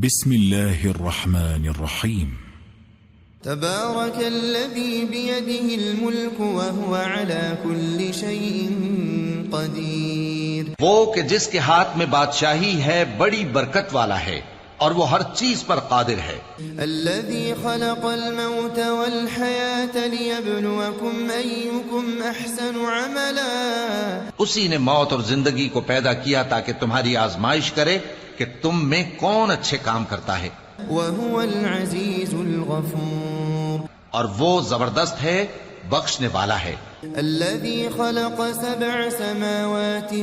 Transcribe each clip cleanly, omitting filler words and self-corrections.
بسم الله الرحمن الرحيم. تبارك الذي بيده الملك وهو على كل شيء قدير. وہ کہ جس کے ہاتھ میں بادشاہی ہے بڑی برکت والا ہے اور وہ ہر چیز پر قادر ہے. الذي خلق الموت والحياة ليبلوكم أيكم أحسن عملا. اسی نے موت اور زندگی کو پیدا کیا تاکہ تمہاری آزمائش کرے کہ تم میں کون اچھے کام کرتا ہے. وهو العزيز الغفور. اور وہ زبردست ہے بخشنے والا ہے. الذي خلق 7 سماوات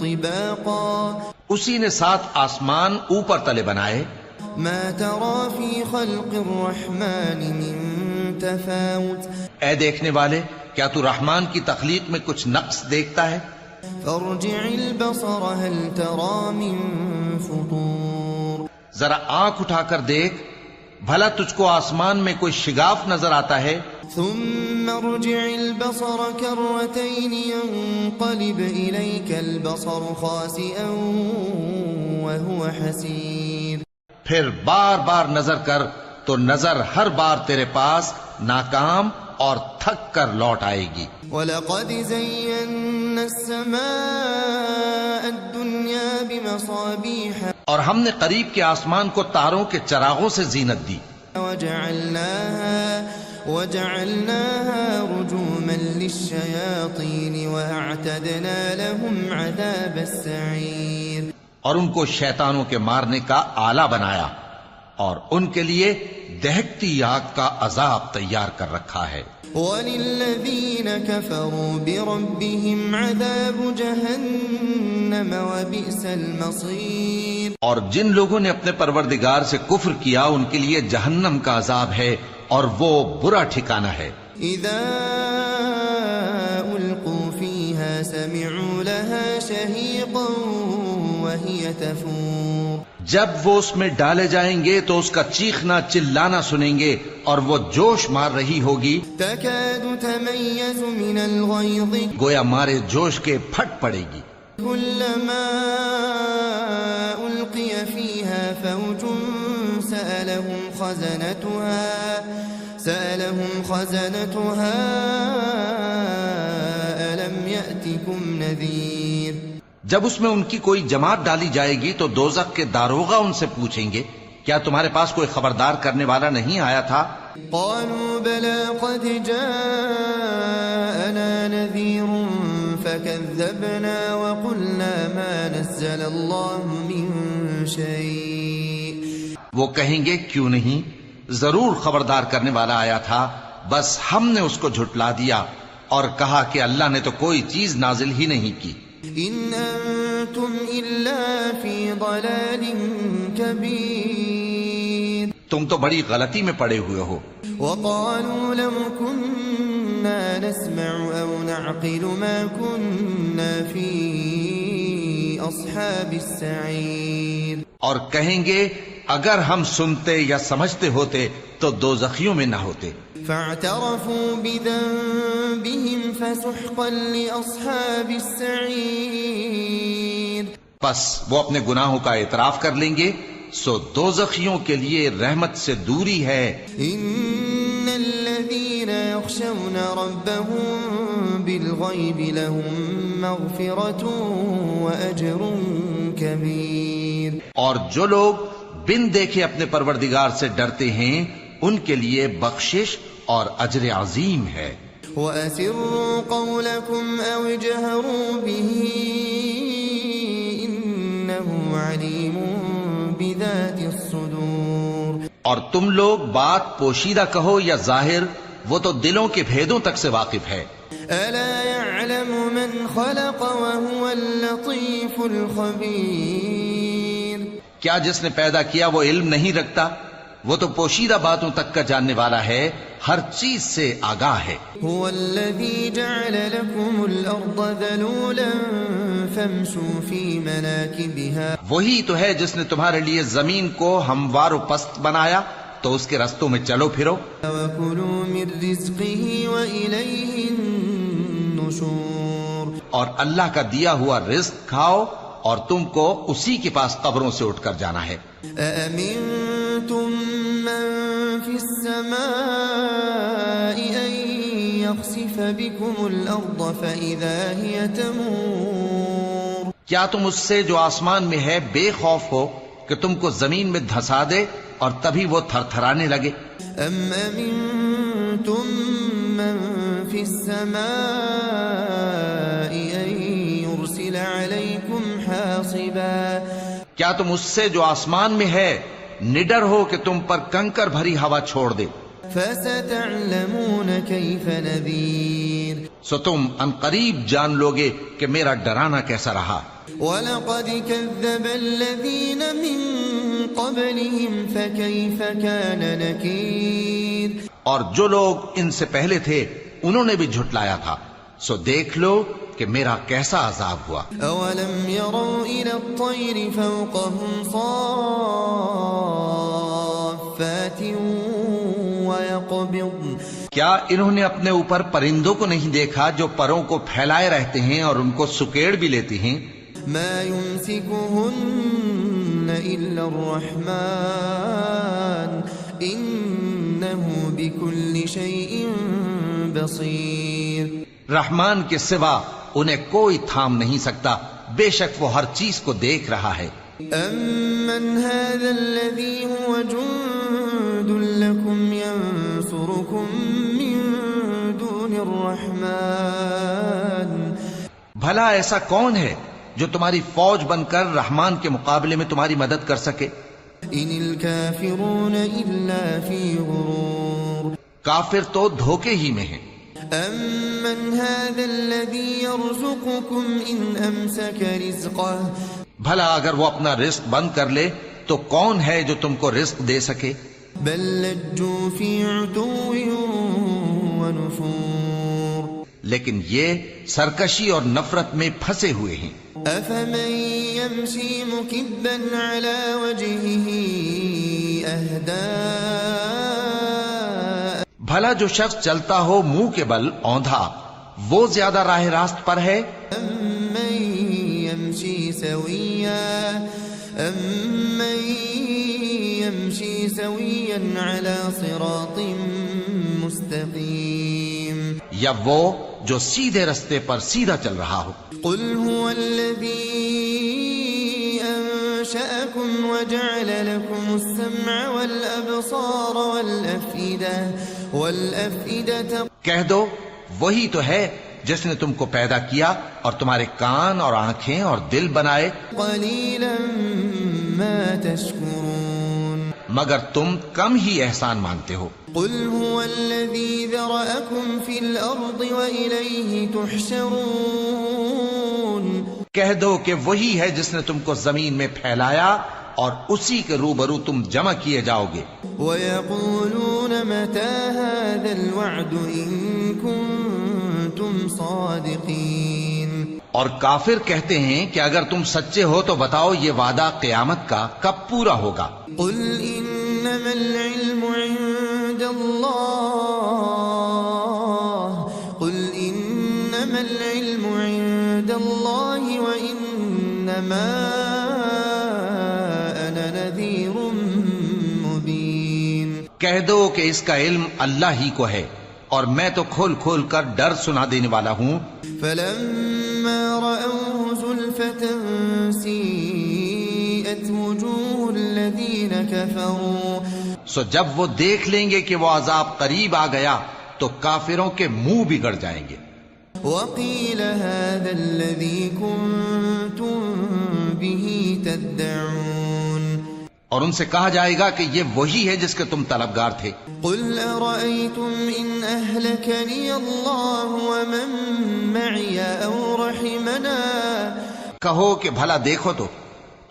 طباقا. اسی نے 7 آسمان اوپر تلے بنائے. ما ترى في خلق الرحمن من تفاوت. اے دیکھنے والے، کیا تو رحمان کی تخلیق میں کچھ نقص دیکھتا ہے؟ فارجع البصر هل ترى من فطور. ذرا آنکھ اٹھا کر دیکھ، بھلا تجھ کو آسمان میں کوئی شگاف نظر آتا ہے؟ ثم ارجع البصر كرتين ينقلب إليك البصر خاسئا وهو حسير. پھر بار بار نظر کر تو نظر ہر بار تیرے پاس ناکام اور تھک کر لوٹ آئے گی. وَلَقَدْ زَيَّنَّا السَّمَاءَ الدُّنْيَا بِمَصَابِيحَ. اور ہم نے قریب کے آسمان کو تاروں کے چراغوں سے زینت دی. وَجَعَلْنَاهَا رُجُومًا لِلشَّيَاطِينِ وَأَعْتَدْنَا لَهُمْ عَذَابَ السَّعِيرِ. اور ان کو شیطانوں کے مارنے کا آلہ بنایا اور ان کے لیے دہکتی آگ کا عذاب تیار کر رکھا ہے. وَلِلَّذِينَ كَفَرُوا بِرَبِّهِمْ عَذَابُ جَهَنَّمَ وَبِئْسَ الْمَصِيرُ. اور جن لوگوں نے اپنے پروردگار سے کفر کیا ان کے لیے جہنم کا عذاب ہے اور وہ برا ٹھکانہ ہے. اذا القوا فيها سمعوا لها شهيقا وهي تفور. جب وہ اس میں ڈالے جائیں گے تو اس کا چیخنا چلانا سنیں گے اور وہ جوش مار رہی ہوگی. تكاد تميز من الغيظ. گویا مارے جوش کے پھٹ پڑے گی. كلما ألقي فيها فوج سألهم خزنتها ألم يأتكم نذير. جب اس میں ان کی کوئی جماعت ڈالی جائے گی تو دوزخ کے داروغہ ان سے پوچھیں گے کیا تمہارے پاس کوئی خبردار کرنے والا نہیں آیا تھا؟ قالوا بلى قد جاءنا نذير فكذبنا وقلنا ما نزل الله من شيء. وہ کہیں گے کیوں نہیں، ضرور خبردار کرنے والا آیا تھا، بس ہم نے اس کو جھٹلا دیا اور کہا کہ اللہ نے تو کوئی چیز نازل ہی نہیں کی. ان انتم الا فی ضلال کبیر. تم تو بڑی غلطی میں پڑے ہوئے ہو. وقالوا لو كنا نسمع او نعقل ما كنا في اصحاب السعیر. اور کہیں گے اگر ہم سنتے یا سمجھتے ہوتے تو دوزخیوں میں نہ ہوتے. فاعترفوا بذنبهم فسحقا لاصحاب السعیر. پس وہ اپنے گناہوں کا اعتراف کر لیں گے سو دوزخیوں کے لیے رحمت سے دوری ہے. ان الذين يخشون ربهم بالغيب لهم مغفرة واجر كبير. اور جو لوگ بن دیکھے اپنے پروردگار سے ڈرتے ہیں ان کے لیے بخشش اور اجر عظیم ہے. وَأَسِرُّوا قَوْلَكُمْ أَوْ اجْهَرُوا بِهِ إِنَّهُ عَلِيمٌ بِذَاتِ الصُّدُورِ. اور تم لوگ بات پوشیدہ کہو یا ظاہر، وہ تو دلوں کے بھیدوں تک سے واقف ہے. أَلَا يَعْلَمُ مَنْ خَلَقَ وَهُوَ اللَّطِيفُ الْخَبِيرُ. کیا جس نے پیدا کیا وہ علم نہیں رکھتا؟ وہ تو پوشیدہ باتوں تک کا جاننے والا ہے، ہر چیز سے آگاہ ہے. هو الذي جعل لكم الأرض ذلولا فامشوا في مناكبها. وہی تو ہے جس نے تمہارے لیے زمین کو ہموار و پست بنایا تو اس کے رستوں میں چلو پھرو. وَكُلُوا مِن رِزْقِهِ وَإِلَيْهِ النُّشُورُ. اور اللہ کا دیا ہوا رزق کھاؤ اور تم کو اسی کے پاس قبروں سے اٹھ کر جانا ہے۔ أأمنتم من في السماء أن يخسف بكم الأرض فإذا هي تمور؟ کیا تم اس سے جو آسمان میں ہے بے خوف ہو کہ تم کو زمین میں دھسا دے اور تبھی وہ تھر تھرانے لگے؟ أم أمنتم من في السماء أن يرسل عليكم حاصبا؟ کیا تم اس سے جو آسمان میں ہے نڈر ہو کہ تم پر کنکر بھری ہوا چھوڑ دے؟ فستعلمون كيف نذير، سو تم ان قریب جان لوگے کہ میرا ڈرانا کیسا رہا۔ وَلَقَدْ كَذَّبَ الَّذِينَ مِن قَبْلِهِمْ فَكَيْفَ كَانَ نَكِيرِ، اور جو لوگ ان سے پہلے تھے انہوں نے بھی جھٹلایا تھا، سو دیکھ لو کہ میرا کیسا عذاب ہوا۔ أَوَلَمْ يَرَوْا إِلَى الطَّيْرِ فَوْقَهُمْ صَافَّاتٍ وَيَقْبِضْنَ، کیا انہوں نے اپنے اوپر پرندوں کو نہیں دیکھا جو پروں کو پھیلائے رہتے ہیں اور ان کو سکیڑ بھی لیتی ہیں؟ مَا يُمْسِكُهُنَّ إِلَّا الرَّحْمَنُ إِنَّهُ بِكُلِّ شَيْءٍ بَصِيرٌ، رحمان کے سوا انہیں کوئی تھام نہیں سکتا، بے شک وہ ہر چیز کو دیکھ رہا ہے۔ أَمَّنْ هَذَا الَّذِي هُوَ جُندٌ لَكُمْ يَنصُرُكُم مِّن دُونِ الرَّحْمَنِ، بھلا ایسا کون ہے جو تمہاری فوج بن کر رحمان کے مقابلے میں تمہاری مدد کر سکے؟ إِنِ الْكَافِرُونَ إِلَّا فِي غُرُورٍ، کافر تو دھوکے ہی میں ہیں۔ أَمَّنْ هَذَا الَّذِي يَرْزُقُكُمْ إِنْ أَمْسَكَ رِزْقَهُ، بھلا اگر وہ اپنا رزق بند کر لے تو کون ہے جو تم کو رزق دے سکے؟ بل لجوا في عتو ونفور، لیکن یہ سرکشی اور نفرت میں پھنسے ہوئے ہیں۔ أفمن يمشي مكبا على وجهه أهدى، بھلا جو شخص چلتا ہو منہ کے بل اوندھا وہ زیادہ راہ راست پر ہے؟ أمن يمشي سويا على صراط مستقيم، یا وہ جو سیدھے رستے پر سیدھا چل رہا ہو؟ قل هو الذي أنشأكم وجعل لكم السمع والأبصار والأفئدة، کہہ دو وہی تو ہے جس نے تم کو پیدا کیا اور تمہارے کان اور آنکھیں اور دل بنائے، قليلا ما تشكرون، مگر تم کم ہی احسان مانتے ہو۔ قل هو الذي ذرأكم في الأرض وإليه تحشرون، کہہ دو کہ وہی ہے جس نے تم کو زمین میں پھیلایا اور اسی کے روبرو تم جمع کیے جاؤ گے۔ ويقولون متى هذا الوعد إن كنتم صادقين، اور کافر کہتے ہیں کہ اگر تم سچے ہو تو بتاؤ یہ وعدہ قیامت کا کب پورا ہوگا؟ قل إنما العلم عند الله، قل إنما العلم عند الله وإنما أنا نذير مبين، کہہ دو کہ اس کا علم اللہ ہی کو ہے اور میں تو کھول کھول کر ڈر سنا دینے والا ہوں۔ فلما رأوه زلفة سيئت وجوه الذين كفروا، سو جب وہ دیکھ لیں گے کہ وہ عذاب قریب آ گیا تو کافروں کے منہ بگڑ جائیں گے۔ وقيل هذا الذي كنتم به تدعون، اور ان سے کہا جائے گا کہ یہ وہی ہے جس کے تم طلبگار تھے۔ قل أرأيتم إن أهلكني الله ومن معي أو رحمنا، کہو کہ بھلا دیکھو تو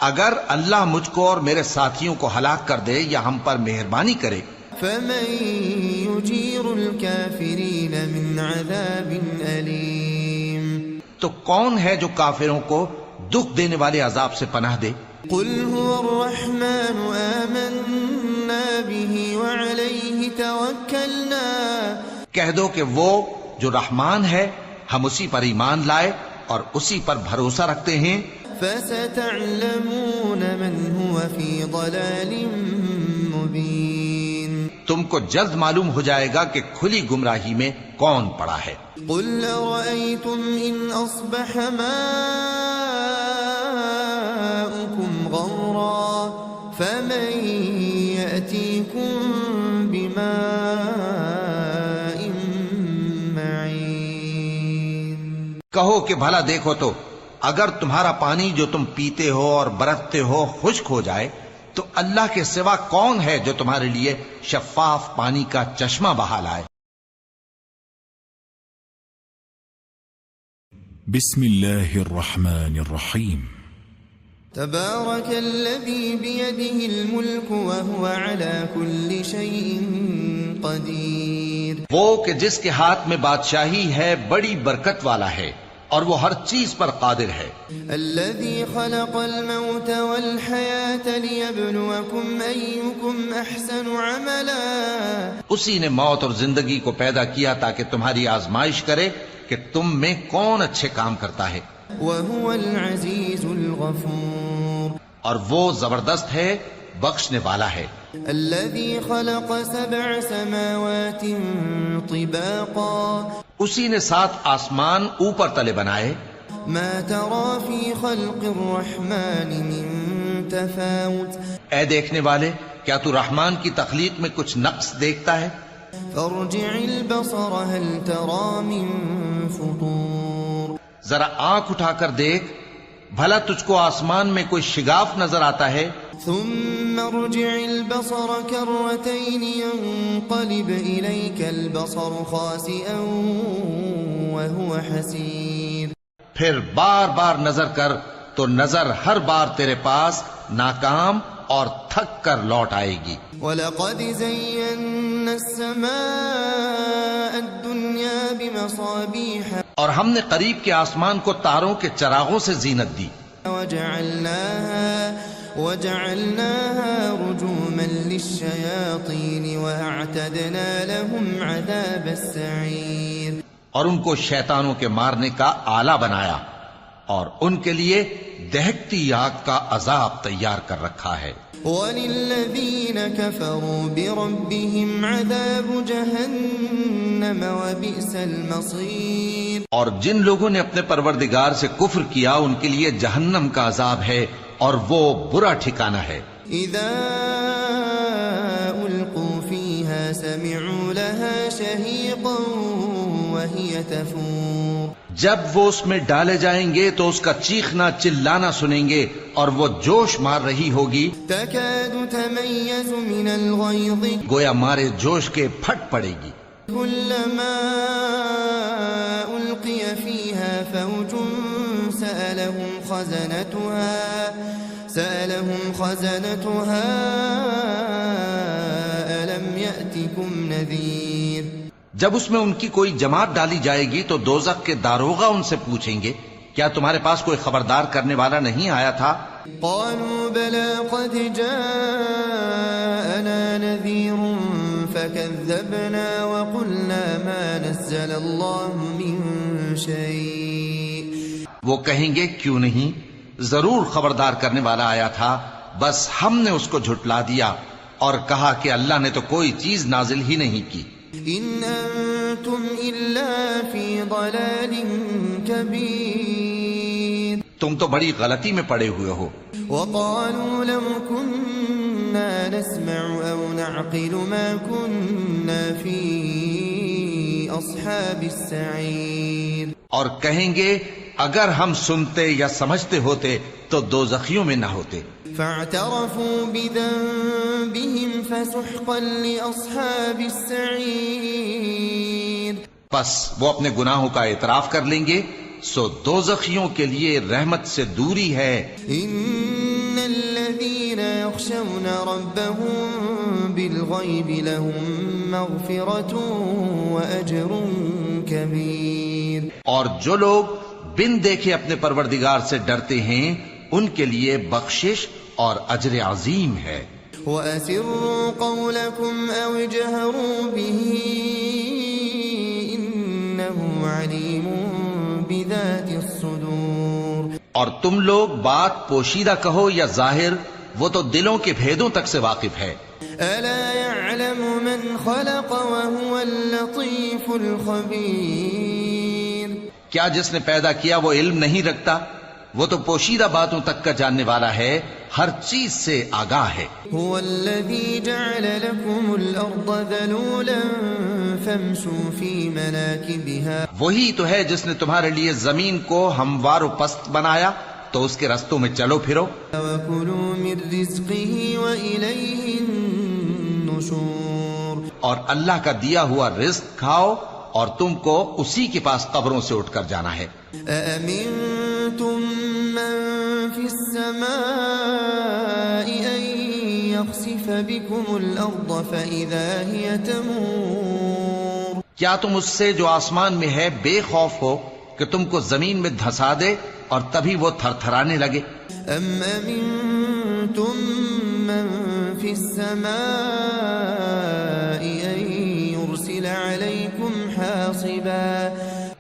اگر اللہ مجھ کو اور میرے ساتھیوں کو ہلاک کر دے یا ہم پر مہربانی کرے، فمن يجير الكافرين من عذاب أليم، تو کون ہے جو کافروں کو دکھ دینے والے عذاب سے پناہ دے؟ قل هو الرحمن آمنا به وعليه توكلنا، کہہ دو کہ وہ جو رحمان ہے ہم اسی پر ایمان لائے اور اسی پر بھروسہ رکھتے ہیں۔ فستعلمون من هو في ضلال مبين تم کو جلد معلوم ہو جائے گا کہ کھلی گمراہی میں کون پڑا ہے۔ قل أرأيتم إن أصبح ماؤكم غورا فمن يأتيكم بماء معين۔ کہو کہ بھلا دیکھو تو اگر تمہارا پانی جو تم پیتے ہو اور برتتے ہو خشک ہو جائے تو اللہ کے سوا کون ہے جو تمہارے لیے شفاف پانی کا چشمہ بہا لائے۔ بسم الله الرحمن الرحيم تبارك الذي بيده الملك وهو على كل شيء قدير۔ وہ کہ جس کے ہاتھ میں بادشاہی ہے بڑی برکت والا ہے اور وہ ہر چیز پر قادر ہے۔ الذي خلق الموت والحياة ليبلوكم أيكم أحسن عملا۔ اسی نے موت اور زندگی کو پیدا کیا تاکہ تمہاری آزمائش کرے کہ تم میں کون اچھے کام کرتا ہے۔ وهو العزيز الغفور۔ اور وہ زبردست ہے بخشنے والا ہے۔ الذي خلق 7 سماوات طباقا۔ اسی نے 7 آسمان اوپر تلے بنائے۔ ما ترى في خلق الرحمن من تفاوت۔ اے دیکھنے والے کیا تو رحمان کی تخلیق میں کچھ نقص دیکھتا ہے؟ فارجع البصر هل ترى من فطور۔ ذرا آنکھ اٹھا کر دیکھ بھلا تجھ کو آسمان میں کوئی شگاف نظر آتا ہے؟ ثم ارجع البصر كرتين ينقلب إليك البصر خاسئا وهو حسير۔ پھر بار بار نظر کر تو نظر ہر بار تیرے پاس ناکام اور تھک کر لوٹ آئے گی۔ وَلَقَدْ زَيَّنَّا السَّمَاءَ الدُّنْيَا بِمَصَابِيحَ۔ اور ہم نے قریب کے آسمان کو تاروں کے چراغوں سے زینت دی۔ وَجَعَلْنَاهَا رُجُومًا لِلشَّيَاطِينِ وَأَعْتَدْنَا لَهُمْ عَذَابَ السَّعِيرِ۔ اور ان کو شیطانوں کے مارنے کا آلہ بنایا اور ان کے لیے دہکتی آگ کا عذاب تیار کر رکھا ہے۔ وَلِلَّذِينَ كَفَرُوا بِرَبِّهِمْ عَذَابُ جَهَنَّمَ وَبِئْسَ الْمَصِيرُ۔ اور جن لوگوں نے اپنے پروردگار سے کفر کیا ان کے لیے جہنم کا عذاب ہے اور وہ برا ٹھکانہ ہے۔ اذا القوا فيها سمعوا لها شهيقا وهي تفور۔ جب وہ اس میں ڈالے جائیں گے تو اس کا چیخنا چلانا سنیں گے اور وہ جوش مار رہی ہوگی۔ تكاد تميز من الغيظ۔ گویا مارے جوش کے پھٹ پڑے گی۔ كلما ألقي فيها فوج سألهم خزنتها ألم يأتكم نذير۔ جب اس میں ان کی کوئی جماعت ڈالی جائے گی تو دوزخ کے داروغہ ان سے پوچھیں گے کیا تمہارے پاس کوئی خبردار کرنے والا نہیں آیا تھا؟ قالوا بلى قد جاءنا نذير فكذبنا وقلنا ما نزل الله من شيء۔ وہ کہیں گے کیوں نہیں، ضرور خبردار کرنے والا آیا تھا، بس ہم نے اس کو جھٹلا دیا اور کہا کہ اللہ نے تو کوئی چیز نازل ہی نہیں کی۔ ان انتم الا فی ضلال کبیر۔ تم تو بڑی غلطی میں پڑے ہوئے ہو۔ وقالوا لو كنا نسمع او نعقل ما كنا في اصحاب السعیر۔ اور کہیں گے اگر ہم سنتے یا سمجھتے ہوتے تو دوزخیوں میں نہ ہوتے۔ فاعترفوا بذنبهم فسحقا لاصحاب السعیر۔ پس وہ اپنے گناہوں کا اعتراف کر لیں گے سو دوزخیوں کے لیے رحمت سے دوری ہے۔ ان الذين يخشون ربهم بالغيب لهم مغفرة واجر كبير۔ اور جو لوگ بن دیکھے اپنے پروردگار سے ڈرتے ہیں ان کے لیے بخشش اور اجر عظیم ہے۔ وَأَسِرُّوا قَوْلَكُمْ أَوْ اجْهَرُوا بِهِ إِنَّهُ عَلِيمٌ بِذَاتِ الصُّدُورِ۔ اور اور تم لوگ بات پوشیدہ کہو یا ظاہر، وہ تو دلوں کے بھیدوں تک سے واقف ہے۔ ألا يعلم من خلق وهو اللطيف الخبير؟ کیا جس نے پیدا کیا وہ علم نہیں رکھتا؟ وہ تو پوشیدہ باتوں تک کا جاننے والا ہے، ہر چیز سے آگاہ ہے۔ هو الذي جعل لكم الأرض ذلولا فامشوا في مناكبها، وہی تو ہے جس نے تمہارے لیے زمین کو ہموار و پست بنایا، تو اس کے رستوں میں چلو پھرو۔ وكلوا من رزقه وإليه النشور، اور اللہ کا دیا ہوا رزق کھاؤ اور تم کو اسی کے پاس قبروں سے اٹھ کر جانا ہے۔ أأمنتم من في السماء أن يخسف بكم الأرض فإذا هي تمور؟ کیا تم اس سے جو آسمان میں ہے بے خوف ہو کہ تم کو زمین میں دھسا دے اور تبھی وہ تھر تھرانے لگے؟ أم أمنتم من في السماء أن يرسل عليكم حاصبا؟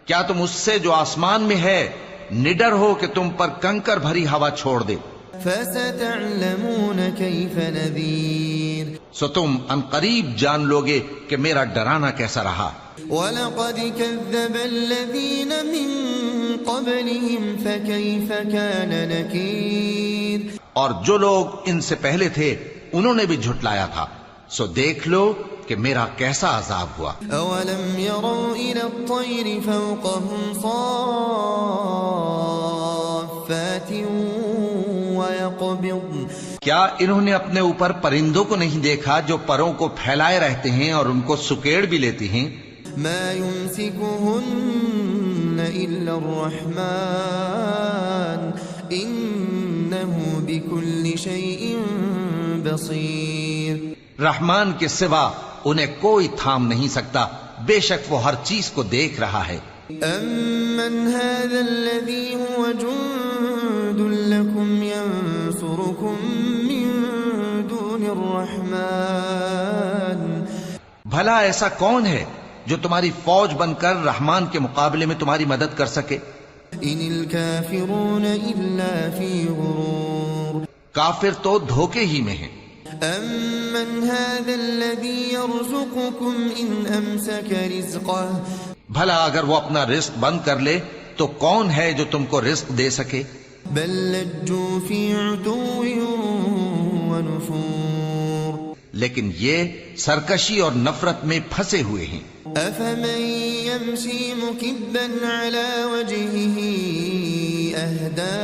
کیا تم اس سے جو آسمان میں ہے نڈر ہو کہ تم پر کنکر بھری ہوا چھوڑ دے؟ فستعلمون كيف نذير، سو تم ان قریب جان لوگے کہ میرا ڈرانا کیسا رہا۔ وَلَقَدْ كَذَّبَ الَّذِينَ مِن قَبْلِهِمْ فَكَيْفَ كَانَ نَكِيرٌ، اور جو لوگ ان سے پہلے تھے انہوں نے بھی جھٹلایا تھا، سو دیکھ لو کہ میرا کیسا عذاب ہوا۔ أَوَلَمْ يَرَوْا إِلَى الطَّيْرِ فَوْقَهُمْ صَافَّاتٍ وَيَقْبِضْنَ، کیا انہوں نے اپنے اوپر پرندوں کو نہیں دیکھا جو پروں کو پھیلائے رہتے ہیں اور ان کو سکیڑ بھی لیتی ہیں؟ مَا يُمْسِكُهُنَّ إِلَّا الرَّحْمَنُ إِنَّهُ بِكُلِّ شَيْءٍ بَصِيرٌ، رحمان کے سوا انہیں کوئی تھام نہیں سکتا، بے شک وہ ہر چیز کو دیکھ رہا ہے۔ أَمَّنْ هَذَا الَّذِي هُوَ جُندٌ لَكُمْ يَنصُرُكُم مِّن دُونِ الرَّحْمَنِ، بھلا ایسا کون ہے جو تمہاری فوج بن کر رحمان کے مقابلے میں تمہاری مدد کر سکے؟ إِنِ الْكَافِرُونَ إِلَّا فِي غُرُورٍ، کافر تو دھوکے ہی میں ہیں۔ أَمَّنْ هَذَا الَّذِي يَرْزُقُكُمْ إِنْ أَمْسَكَ رِزْقَهُ، بھلا اگر وہ اپنا رزق بند کر لے تو کون ہے جو تم کو رزق دے سکے؟ بل لجوا في عتو ونفور، لیکن یہ سرکشی اور نفرت میں پھنسے ہوئے ہیں۔ أفمن يمشي مكبا على وجهه أهدى،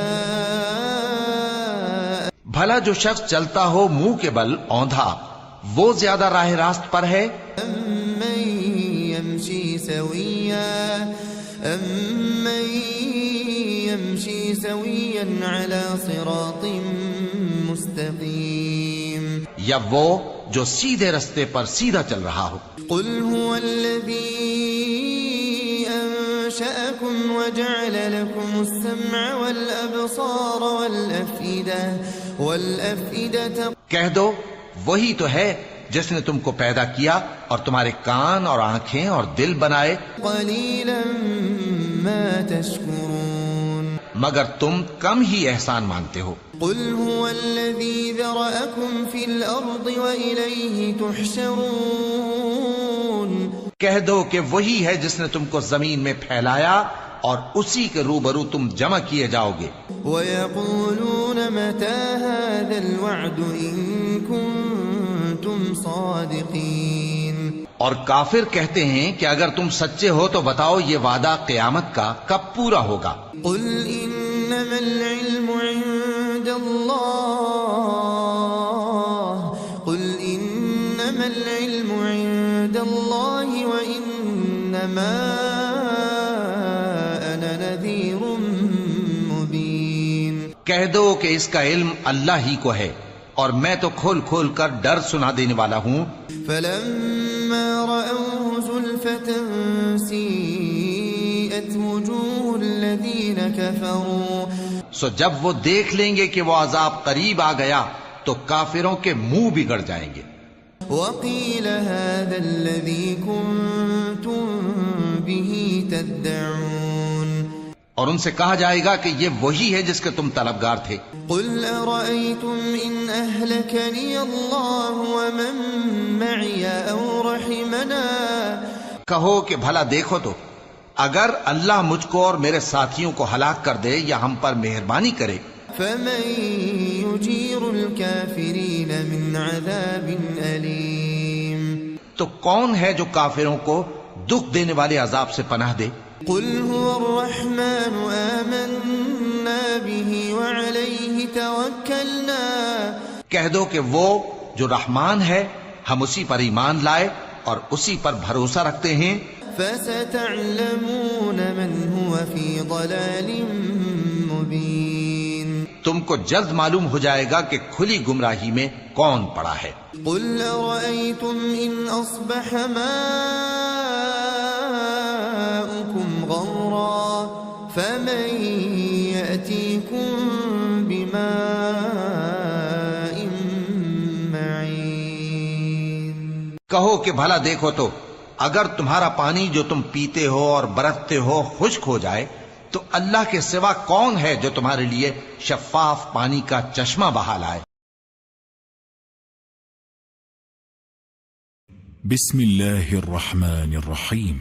بھلا جو شخص چلتا ہو منہ کے بل اوندھا وہ زیادہ راہ راست پر ہے؟ أمن يمشي سويا على صراط مستقيم، یا وہ جو سیدھے رستے پر سیدھا چل رہا ہو؟ قل هو الذي أنشأكم وجعل لكم السمع والأبصار والأفئدة، کہہ دو وہی تو ہے جس نے تم کو پیدا کیا اور تمہارے کان اور آنکھیں اور دل بنائے، قليلا ما تشكرون، مگر تم کم ہی احسان مانتے ہو۔ قل هو الذي ذرأكم في الأرض وإليه تحشرون، کہہ دو کہ وہی ہے جس نے تم کو زمین میں پھیلایا اور اسی کے روبرو تم جمع کیے جاؤ گے۔ ويقولون متى هذا الوعد إن كنتم صادقين، اور کافر کہتے ہیں کہ اگر تم سچے ہو تو بتاؤ یہ وعدہ قیامت کا کب پورا ہوگا؟ قل إنما العلم عند الله، قل إنما العلم عند الله وإنما أنا نذير مبين، کہہ دو کہ اس کا علم اللہ ہی کو ہے اور میں تو کھول کھول کر ڈر سنا دینے والا ہوں۔ فلما رأوه زلفة سيئت وجوه الذين كفروا، سو جب وہ دیکھ لیں گے کہ وہ عذاب قریب آ گیا تو کافروں کے منہ بگڑ جائیں گے۔ وقيل هذا الذي كنتم به تدعون، اور ان سے کہا جائے گا کہ یہ وہی ہے جس کے تم طلبگار تھے۔ قل أرأيتم إن أهلكني الله ومن معي أو رحمنا کہو کہ بھلا دیکھو تو اگر اللہ مجھ کو اور میرے ساتھیوں کو ہلاک کر دے یا ہم پر مہربانی کرے، فمن يجير الكافرين من عذاب أليم تو کون ہے جو کافروں کو دکھ دینے والے عذاب سے پناہ دے؟ قل هو الرحمن آمنا به وعليه توكلنا کہہ دو کہ وہ جو رحمان ہے ہم اسی پر ایمان لائے اور اسی پر بھروسہ رکھتے ہیں۔ فستعلمون من هو في ضلال مبين تم کو جلد معلوم ہو جائے گا کہ کھلی گمراہی میں کون پڑا ہے۔ قل أرأيتم إن أصبح ماؤكم غورا فمن يأتيكم بماء معين کہو کہ بھلا دیکھو تو اگر تمہارا پانی جو تم پیتے ہو اور برتتے ہو خشک ہو جائے تو اللہ کے سوا کون ہے جو تمہارے لیے شفاف پانی کا چشمہ بہا لائے؟ بسم الله الرحمن الرحيم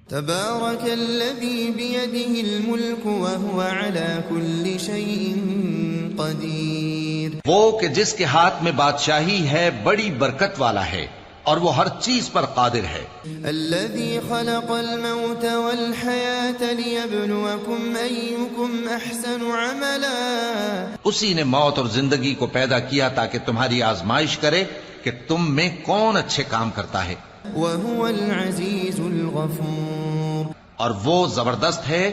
تبارك الذي بيده الملك وهو على كل شيء قدير وہ کہ جس کے ہاتھ میں بادشاہی ہے بڑی برکت والا ہے اور وہ ہر چیز پر قادر ہے۔ الذي خلق الموت والحياة ليبلوكم أيكم أحسن عملا اسی نے موت اور زندگی کو پیدا کیا تاکہ تمہاری آزمائش کرے کہ تم میں کون اچھے کام کرتا ہے، وهو العزيز الغفور اور وہ زبردست ہے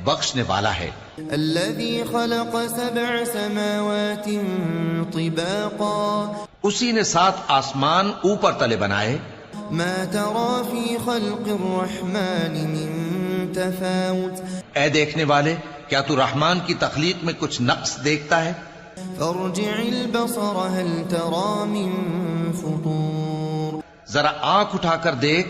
بخشنے والا ہے۔ الذي خلق 7 سماوات طباقا اسی نے 7 آسمان اوپر تلے بنائے، ما ترى في خلق الرحمن من تفاوت اے دیکھنے والے کیا تو رحمان کی تخلیق میں کچھ نقص دیکھتا ہے؟ فارجع البصر هل ترى من فطور ذرا آنکھ اٹھا کر دیکھ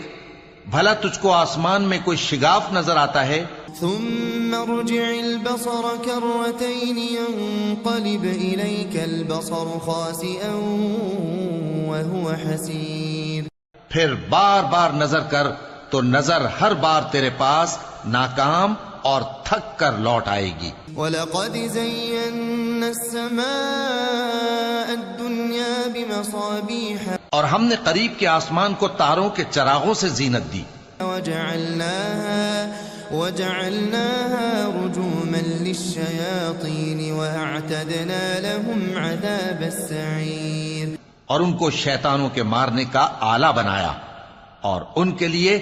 بھلا تجھ کو آسمان میں کوئی شگاف نظر آتا ہے؟ ثم ارجع البصر كرتين ينقلب إليك البصر خاسئا وهو حسير پھر بار بار نظر کر تو نظر ہر بار تیرے پاس ناکام اور تھک کر لوٹ آئے گی۔ وَلَقَدْ زَيَّنَّا السَّمَاءَ الدُّنْيَا بِمَصَابِيحَ اور ہم نے قریب کے آسمان کو تاروں کے چراغوں سے زینت دی، وَجَعَلْنَاهَا رُجُومًا لِلشَّيَاطِينِ وَأَعْتَدْنَا لَهُمْ عَذَابَ السَّعِيرِ اور ان کو شیطانوں کے مارنے کا آلہ بنایا اور ان کے لیے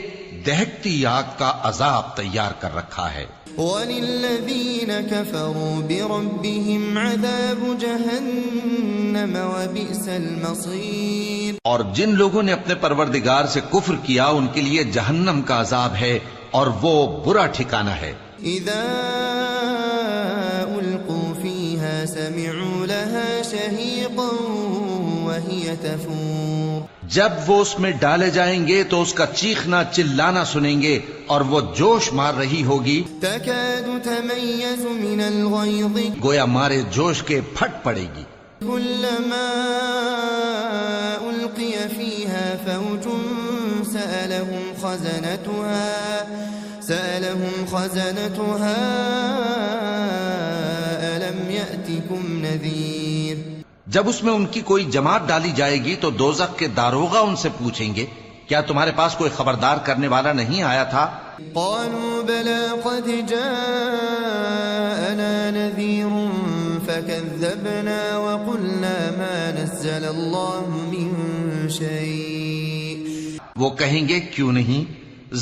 دہکتی آگ کا عذاب تیار کر رکھا ہے۔ وَلِلَّذِينَ كَفَرُوا بِرَبِّهِمْ عَذَابُ جَهَنَّمَ وَبِئْسَ الْمَصِيرُ اور جن لوگوں نے اپنے پروردگار سے کفر کیا ان کے لیے جہنم کا عذاب ہے اور وہ برا ٹھکانہ ہے۔ إِذَا أُلْقُوا فِيهَا سَمِعُوا لَهَا شَهِيقًا وَهِيَ تَفُورُ جب وہ اس میں ڈالے جائیں گے تو اس کا چیخنا چلانا سنیں گے اور وہ جوش مار رہی ہوگی، تَكَادُ تَمَيَّزُ مِنَ الْغَيْظِ گویا مارے جوش کے پھٹ پڑے گی۔ كُلَّمَا أُلْقِيَ فِيهَا فَوْجٌ سَأَلَهُمْ خَزَنَتُهَا أَلَمْ يَأْتِكُمْ نَذِيرٌ جب اس میں ان کی کوئی جماعت ڈالی جائے گی تو دوزخ کے داروغہ ان سے پوچھیں گے کیا تمہارے پاس کوئی خبردار کرنے والا نہیں آیا تھا؟ قالوا بلى قد جاءنا نذير فكذبنا وقلنا ما نزل الله من شيء وہ کہیں گے کیوں نہیں،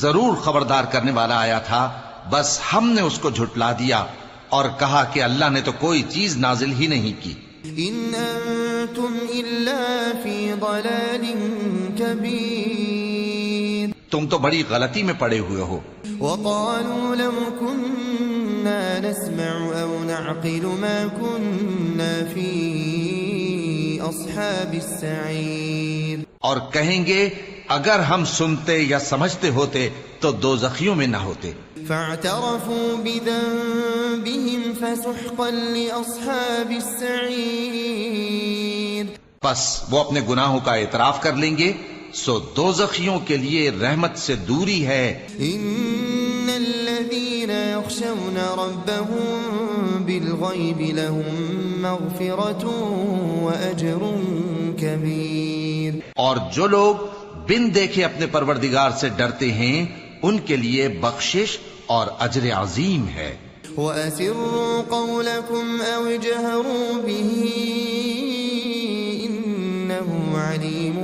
ضرور خبردار کرنے والا آیا تھا، بس ہم نے اس کو جھٹلا دیا اور کہا کہ اللہ نے تو کوئی چیز نازل ہی نہیں کی۔ ان انتم الا في ضلال كبير تم تو بڑی غلطی میں پڑے ہوئے ہو۔ وقالوا لو كنا نسمع او نعقل ما كنا في اصحاب السعير اور کہیں گے اگر ہم سنتے یا سمجھتے ہوتے تو دوزخیوں میں نہ ہوتے. فاعترفوا بذنبهم فسحقا لأصحاب السعير. پس وہ اپنے گناہوں کا اعتراف کر لیں گے، سو دوزخیوں کے لیے رحمت سے دوری ہے. ان الذين يخشون ربهم بالغيب لهم مغفرة واجر كبير. اور جو لوگ بن دیکھے اپنے پروردگار سے ڈرتے ہیں ان کے لیے بخشش اور اجر عظیم ہے. وَأَسِرُّوا قَوْلَكُمْ أَوْ اجْهَرُوا بِهِ إِنَّهُ عَلِيمٌ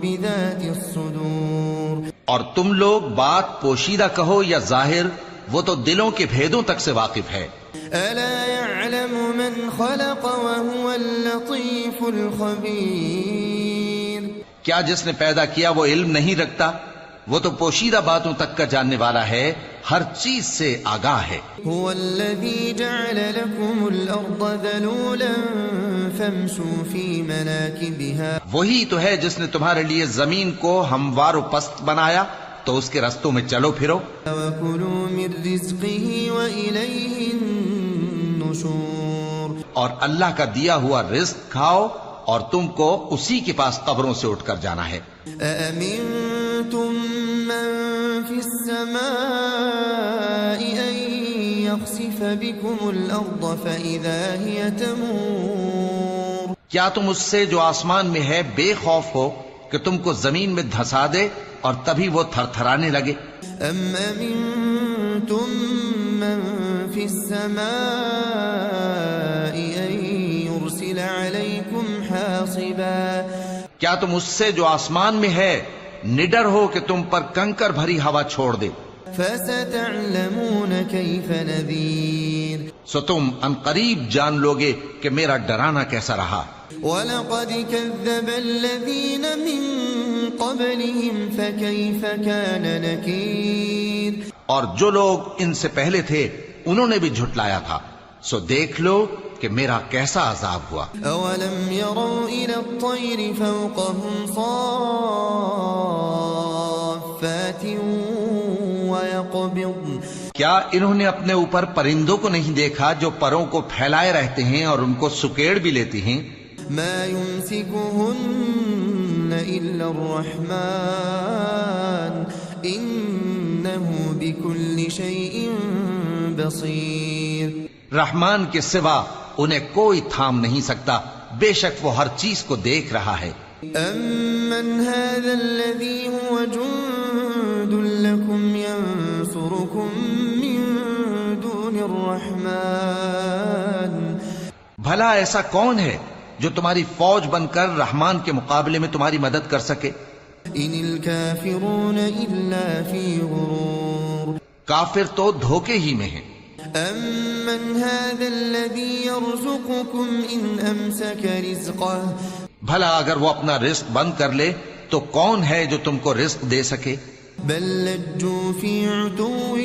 بِذَاتِ الصُّدُورِ. اور تم لوگ بات پوشیدہ کہو یا ظاہر، وہ تو دلوں کے بھیدوں تک سے واقف ہے. أَلَا يَعْلَمُ مَنْ خَلَقَ وَهُوَ اللَّطِيفُ الْخَبِيرُ. کیا جس نے پیدا کیا وہ علم نہیں رکھتا؟ وہ تو پوشیدہ باتوں تک کا جاننے والا ہے، ہر چیز سے آگاہ ہے. هو الذي جعل لكم الأرض ذلولا فامشوا في مناكبها. وہی تو ہے جس نے تمہارے لیے زمین کو ہموار و پست بنایا، تو اس کے رستوں میں چلو پھرو. وَكُلُوا مِن رِزْقِهِ وَإِلَيْهِ النُّشُورُ. اور اللہ کا دیا ہوا رزق کھاؤ اور تم کو اسی کے پاس قبروں سے اٹھ کر جانا ہے. أَأَمِنْتُم مَّن فِي السَّمَاءِ أَن يَخْسِفَ بِكُمُ الْأَرْضَ فَإِذَا هِيَ تَمُورُ. کیا تم اس سے جو آسمان میں ہے بے خوف ہو کہ تم کو زمین میں دھسا دے اور تبھی وہ تھر تھرانے لگے؟ أَمْ أَمِنْتُم مَّن فِي السَّمَاءِ أَن يُرْسِلَ عَلَيْكُمْ حَاصِبًا. کیا تم اس سے جو آسمان میں ہے نڈر ہو کہ تم پر کنکر بھری ہوا چھوڑ دے؟ فَسَتَعْلَمُونَ كَيْفَ نَذِيرٌ. سو تم ان قریب جان لوگے کہ میرا ڈرانا کیسا رہا. وَلَقَدْ كَذَّبَ الَّذِينَ مِن قَبْلِهِمْ فَكَيْفَ كَانَ نَكِيرٌ. اور جو لوگ ان سے پہلے تھے انہوں نے بھی جھٹلایا تھا، سو دیکھ لو کہ میرا کیسا عذاب ہوا. أَوَلَمْ يَرَوْا إِلَى الطَّيْرِ فَوْقَهُمْ صَافَّاتٍ وَيَقْبِضْنَ. کیا انہوں نے اپنے اوپر پرندوں کو نہیں دیکھا جو پروں کو پھیلائے رہتے ہیں اور ان کو سکیڑ بھی لیتی ہیں؟ مَا يُمْسِكُهُنَّ إِلَّا الرَّحْمَنُ إِنَّهُ بِكُلِّ شَيْءٍ بَصِيرٌ. رحمان کے سوا انہیں کوئی تھام نہیں سکتا، بے شک وہ ہر چیز کو دیکھ رہا ہے. أَمَّنْ هَذَا الَّذِي هُوَ جُندٌ لَكُمْ يَنصُرُكُم مِّن دُونِ الرَّحْمَنِ. بھلا ایسا کون ہے جو تمہاری فوج بن کر رحمان کے مقابلے میں تمہاری مدد کر سکے؟ إِنِ الْكَافِرُونَ إِلَّا فِي غُرُورٍ. کافر تو دھوکے ہی میں ہیں. أَمَّنْ هَذَا الَّذِي يَرْزُقُكُمْ إِنْ أَمْسَكَ رِزْقَهُ. بھلا اگر وہ اپنا رزق بند کر لے تو کون ہے جو تم کو رزق دے سکے؟ بل لجوا في عتو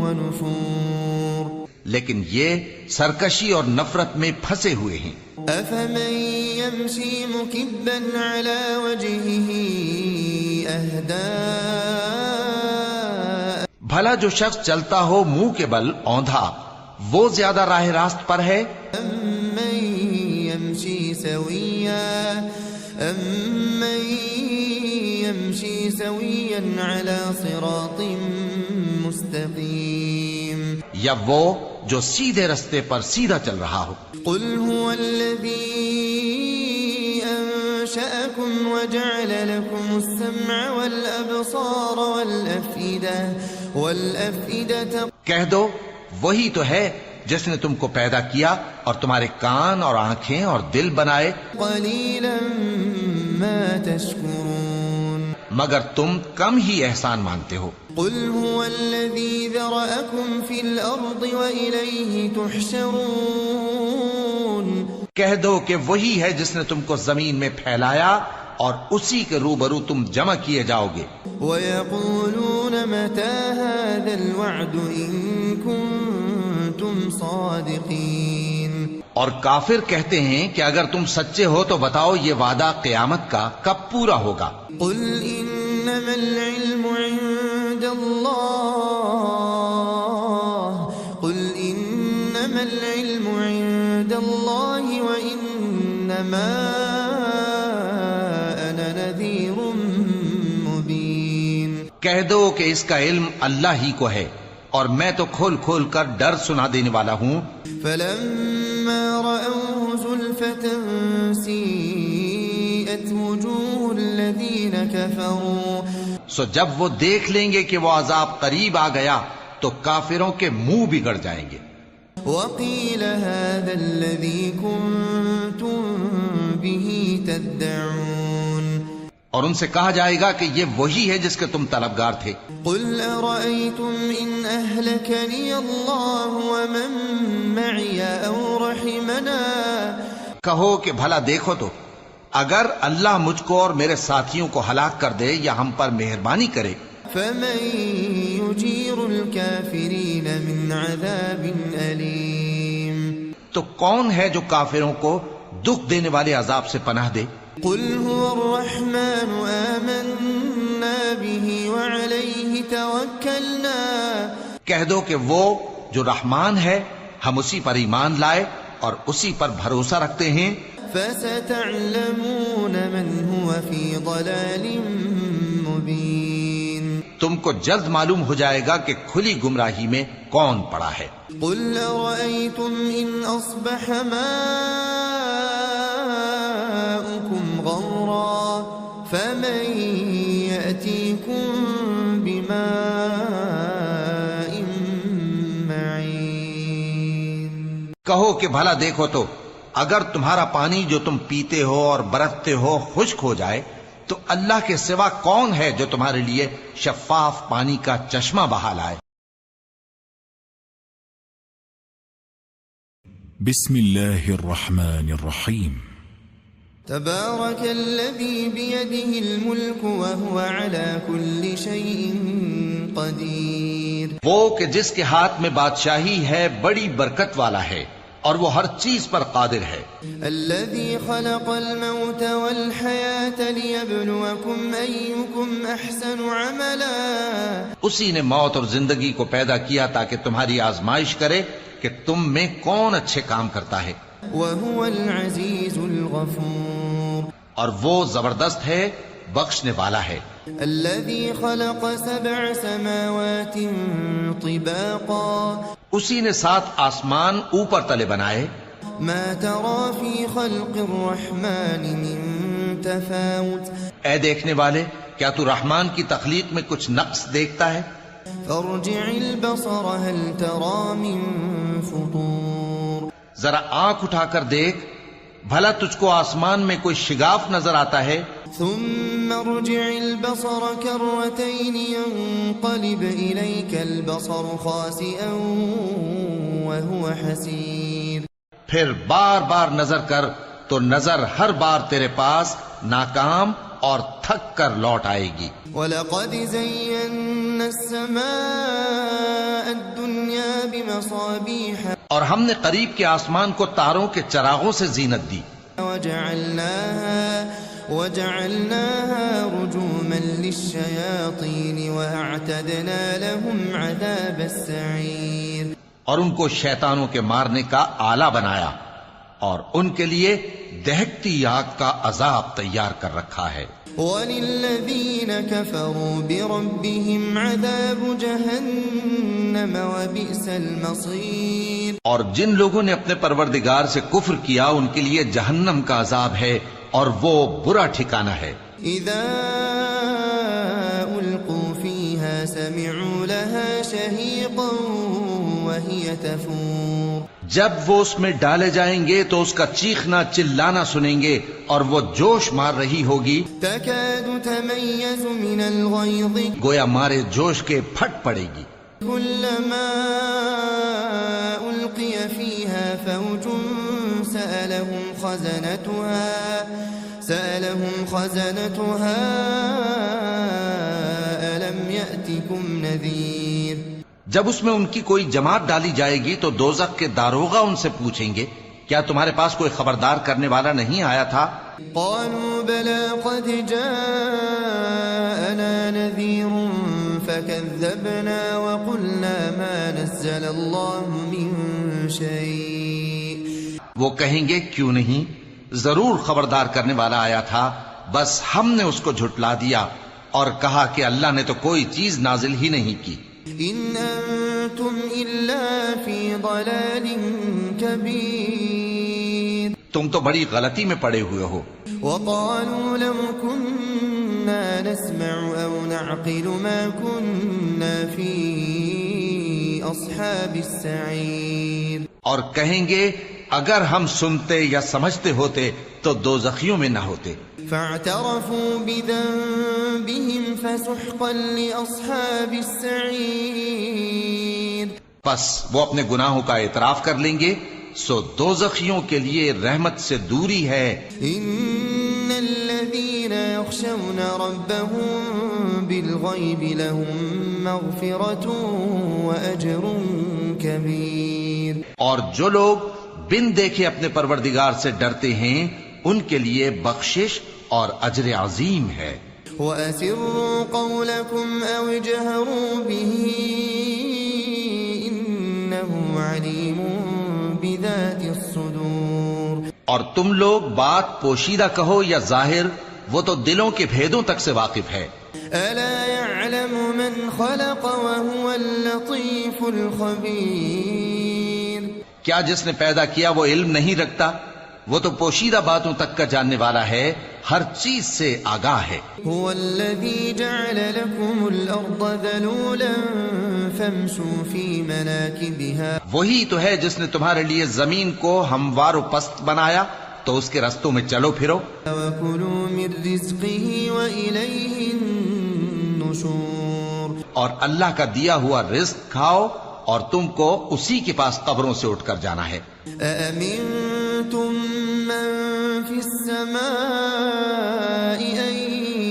ونفور. لیکن یہ سرکشی اور نفرت میں پھنسے ہوئے ہیں. أفمن يمشي مكبا على وجهه أهدى. بھلا جو شخص چلتا ہو منہ کے بل اوندھا، وہ زیادہ راہ راست پر ہے؟ أمن يمشي سويا على صراط مستقيم. یا وہ جو سیدھے رستے پر سیدھا چل رہا ہو. قل هو الذي أنشأكم وجعل لكم السمع والأبصار والأفئدة. کہہ دو وہی تو ہے جس نے تم کو پیدا کیا اور تمہارے کان اور آنکھیں اور دل بنائے. قليلا ما تشكرون. مگر تم کم ہی احسان مانتے ہو. قل هو الذي ذرأكم في الأرض وإليه تحشرون. کہہ دو کہ وہی ہے جس نے تم کو زمین میں پھیلایا اور اسی کے روبرو تم جمع کیے جاؤ گے. وَيَقُولُونَ مَتَى هَذَا الْوَعْدُ إِن كُنتُمْ صَادِقِينَ. اور کافر کہتے ہیں کہ اگر تم سچے ہو تو بتاؤ یہ وعدہ قیامت کا کب پورا ہوگا؟ قل انما العلم عند اللہ قل انما العلم عند اللہ وانما انا نذیر مبین۔ کہہ دو کہ اس کا علم اللہ ہی کو ہے اور میں تو کھول کھول کر ڈر سنا دینے والا ہوں۔ فلما رأوه زلفة سیئت وجوه الذین کفروا، سو جب وہ دیکھ لیں گے کہ وہ عذاب قریب آ گیا تو کافروں کے منہ بگڑ جائیں گے۔ وقیل هذا الذی کنتم به تدعون، اور ان سے کہا جائے گا کہ یہ وہی ہے جس کے تم طلبگار تھے۔ قل ارأيتم ان اهلكني الله ومن معي او رحمنا، کہو کہ بھلا دیکھو تو اگر اللہ مجھ کو اور میرے ساتھیوں کو ہلاک کر دے یا ہم پر مہربانی کرے، فمن يجير الكافرين من عذاب أليم، تو کون ہے جو کافروں کو دکھ دینے والے عذاب سے پناہ دے؟ قل هو الرحمن آمنا به وعليه توكلنا، کہہ دو کہ وہ جو رحمان ہے ہم اسی پر ایمان لائے اور اسی پر بھروسہ رکھتے ہیں۔ فستعلمون من هو في ضلال مبين، تم کو جلد معلوم ہو جائے گا کہ کھلی گمراہی میں کون پڑا ہے۔ قل أرأيتم إن أصبح ماؤكم غورا فمن يأتيكم بماء معين، کہو کہ بھلا دیکھو تو اگر تمہارا پانی جو تم پیتے ہو اور برتتے ہو خشک ہو جائے تو اللہ کے سوا کون ہے جو تمہارے لیے شفاف پانی کا چشمہ بہا لائے؟ بسم اللہ الرحمن الرحیم۔ تبارك الذي بيده الملك وهو على كل شيء قدير، وہ کہ جس کے ہاتھ میں بادشاہی ہے بڑی برکت والا ہے اور وہ ہر چیز پر قادر ہے۔ الذي خلق الموت والحياة ليبلوكم أيكم أحسن عملا، اسی نے موت اور زندگی کو پیدا کیا تاکہ تمہاری آزمائش کرے کہ تم میں کون اچھے کام کرتا ہے، وهو العزيز الغفور، اور وہ زبردست ہے بخشنے والا ہے۔ الذي خلق 7 سماوات طباقا، اسی نے 7 آسمان اوپر تلے بنائے۔ ما ترى في خلق الرحمن من تفاوت، اے دیکھنے والے کیا تو رحمان کی تخلیق میں کچھ نقص دیکھتا ہے؟ فارجع البصر هل ترى من فطور، ذرا آنکھ اٹھا کر دیکھ بھلا تجھ کو آسمان میں کوئی شگاف نظر آتا ہے؟ ثم ارجع البصر كرتين ينقلب إليك البصر خاسئا وهو حسير، پھر بار بار نظر کر تو نظر ہر بار تیرے پاس ناکام اور تھک کر لوٹ آئے گی۔ وَلَقَدْ زَيَّنَّا السَّمَاءَ الدُّنْيَا بِمَصَابِيحَ، اور ہم نے قریب کے آسمان کو تاروں کے چراغوں سے زینت دی، وَجَعَلْنَاهَا رُجُومًا لِلشَّيَاطِينِ وَأَعْتَدْنَا لَهُمْ عَذَابَ السَّعِيرِ، اور ان کو شیطانوں کے مارنے کا آلہ بنایا اور ان کے لیے دہکتی آگ کا عذاب تیار کر رکھا ہے۔ وَلِلَّذِينَ كَفَرُوا بِرَبِّهِمْ عَذَابُ جَهَنَّمَ وَبِئْسَ الْمَصِيرُ، اور جن لوگوں نے اپنے پروردگار سے کفر کیا ان کے لیے جہنم کا عذاب ہے اور وہ برا ٹھکانہ ہے۔ إِذَا أُلْقُوا فِيهَا سَمِعُوا لَهَا شَهِيقًا وَهِيَ تَفُورُ، جب وہ اس میں ڈالے جائیں گے تو اس کا چیخنا چلانا سنیں گے اور وہ جوش مار رہی ہوگی، تَكَادُ تَمَيَّزُ مِنَ الْغَيْظِ، گویا مارے جوش کے پھٹ پڑے گی۔ كُلَّمَا أُلْقِيَ فِيهَا فَوْجٌ سَأَلَهُمْ خَزَنَتُهَا أَلَمْ يَأْتِكُمْ نَذِيرٌ، جب اس میں ان کی کوئی جماعت ڈالی جائے گی تو دوزخ کے داروغہ ان سے پوچھیں گے کیا تمہارے پاس کوئی خبردار کرنے والا نہیں آیا تھا؟ قالوا بلى قد جاءنا نذير فكذبنا وقلنا ما نزل الله من شيء. وہ کہیں گے کیوں نہیں، ضرور خبردار کرنے والا آیا تھا، بس ہم نے اس کو جھٹلا دیا اور کہا کہ اللہ نے تو کوئی چیز نازل ہی نہیں کی. ان انتم الا في ضلال كبير. تم تو بڑی غلطی میں پڑے ہوئے ہو. وقالوا لو كنا نسمع او نعقل ما كنا في اصحاب السعير. اور کہیں گے اگر ہم سنتے یا سمجھتے ہوتے تو دوزخیوں میں نہ ہوتے. فاعترفوا بذنبهم فسحقا لاصحاب السعير. پس وہ اپنے گناہوں کا اعتراف کر لیں گے، سو دوزخیوں کے لیے رحمت سے دوری ہے. ان الذين يخشون ربهم بالغيب لهم مغفرة واجر كبير. اور جو لوگ بن دیکھے اپنے پروردگار سے ڈرتے ہیں ان کے لیے بخشش اور اجر عظیم ہے. وَأَسِرُّوا قَوْلَكُمْ أَوْ اجْهَرُوا بِهِ إِنَّهُ عَلِيمٌ بِذَاتِ الصُّدُورِ. اور تم لوگ بات پوشیدہ کہو یا ظاہر، وہ تو دلوں کے بھیدوں تک سے واقف ہے. أَلَا يَعْلَمُ مَنْ خَلَقَ وَهُوَ اللَّطِيفُ الْخَبِيرُ. کیا جس نے پیدا کیا وہ علم نہیں رکھتا؟ وہ تو پوشیدہ باتوں تک کا جاننے والا ہے، ہر چیز سے آگاہ ہے. هو الذي جعل لكم الأرض ذلولا فامشوا في مناكبها. وہی تو ہے جس نے تمہارے لیے زمین کو ہموار و پست بنایا، تو اس کے رستوں میں چلو پھرو. وَكُلُوا مِن رِزْقِهِ وَإِلَيْهِ النُّشُورُ. اور اللہ کا دیا ہوا رزق کھاؤ اور تم کو اسی کے پاس قبروں سے اٹھ کر جانا ہے. أَأَمِنتُم مَّن فِي السَّمَاءِ أَن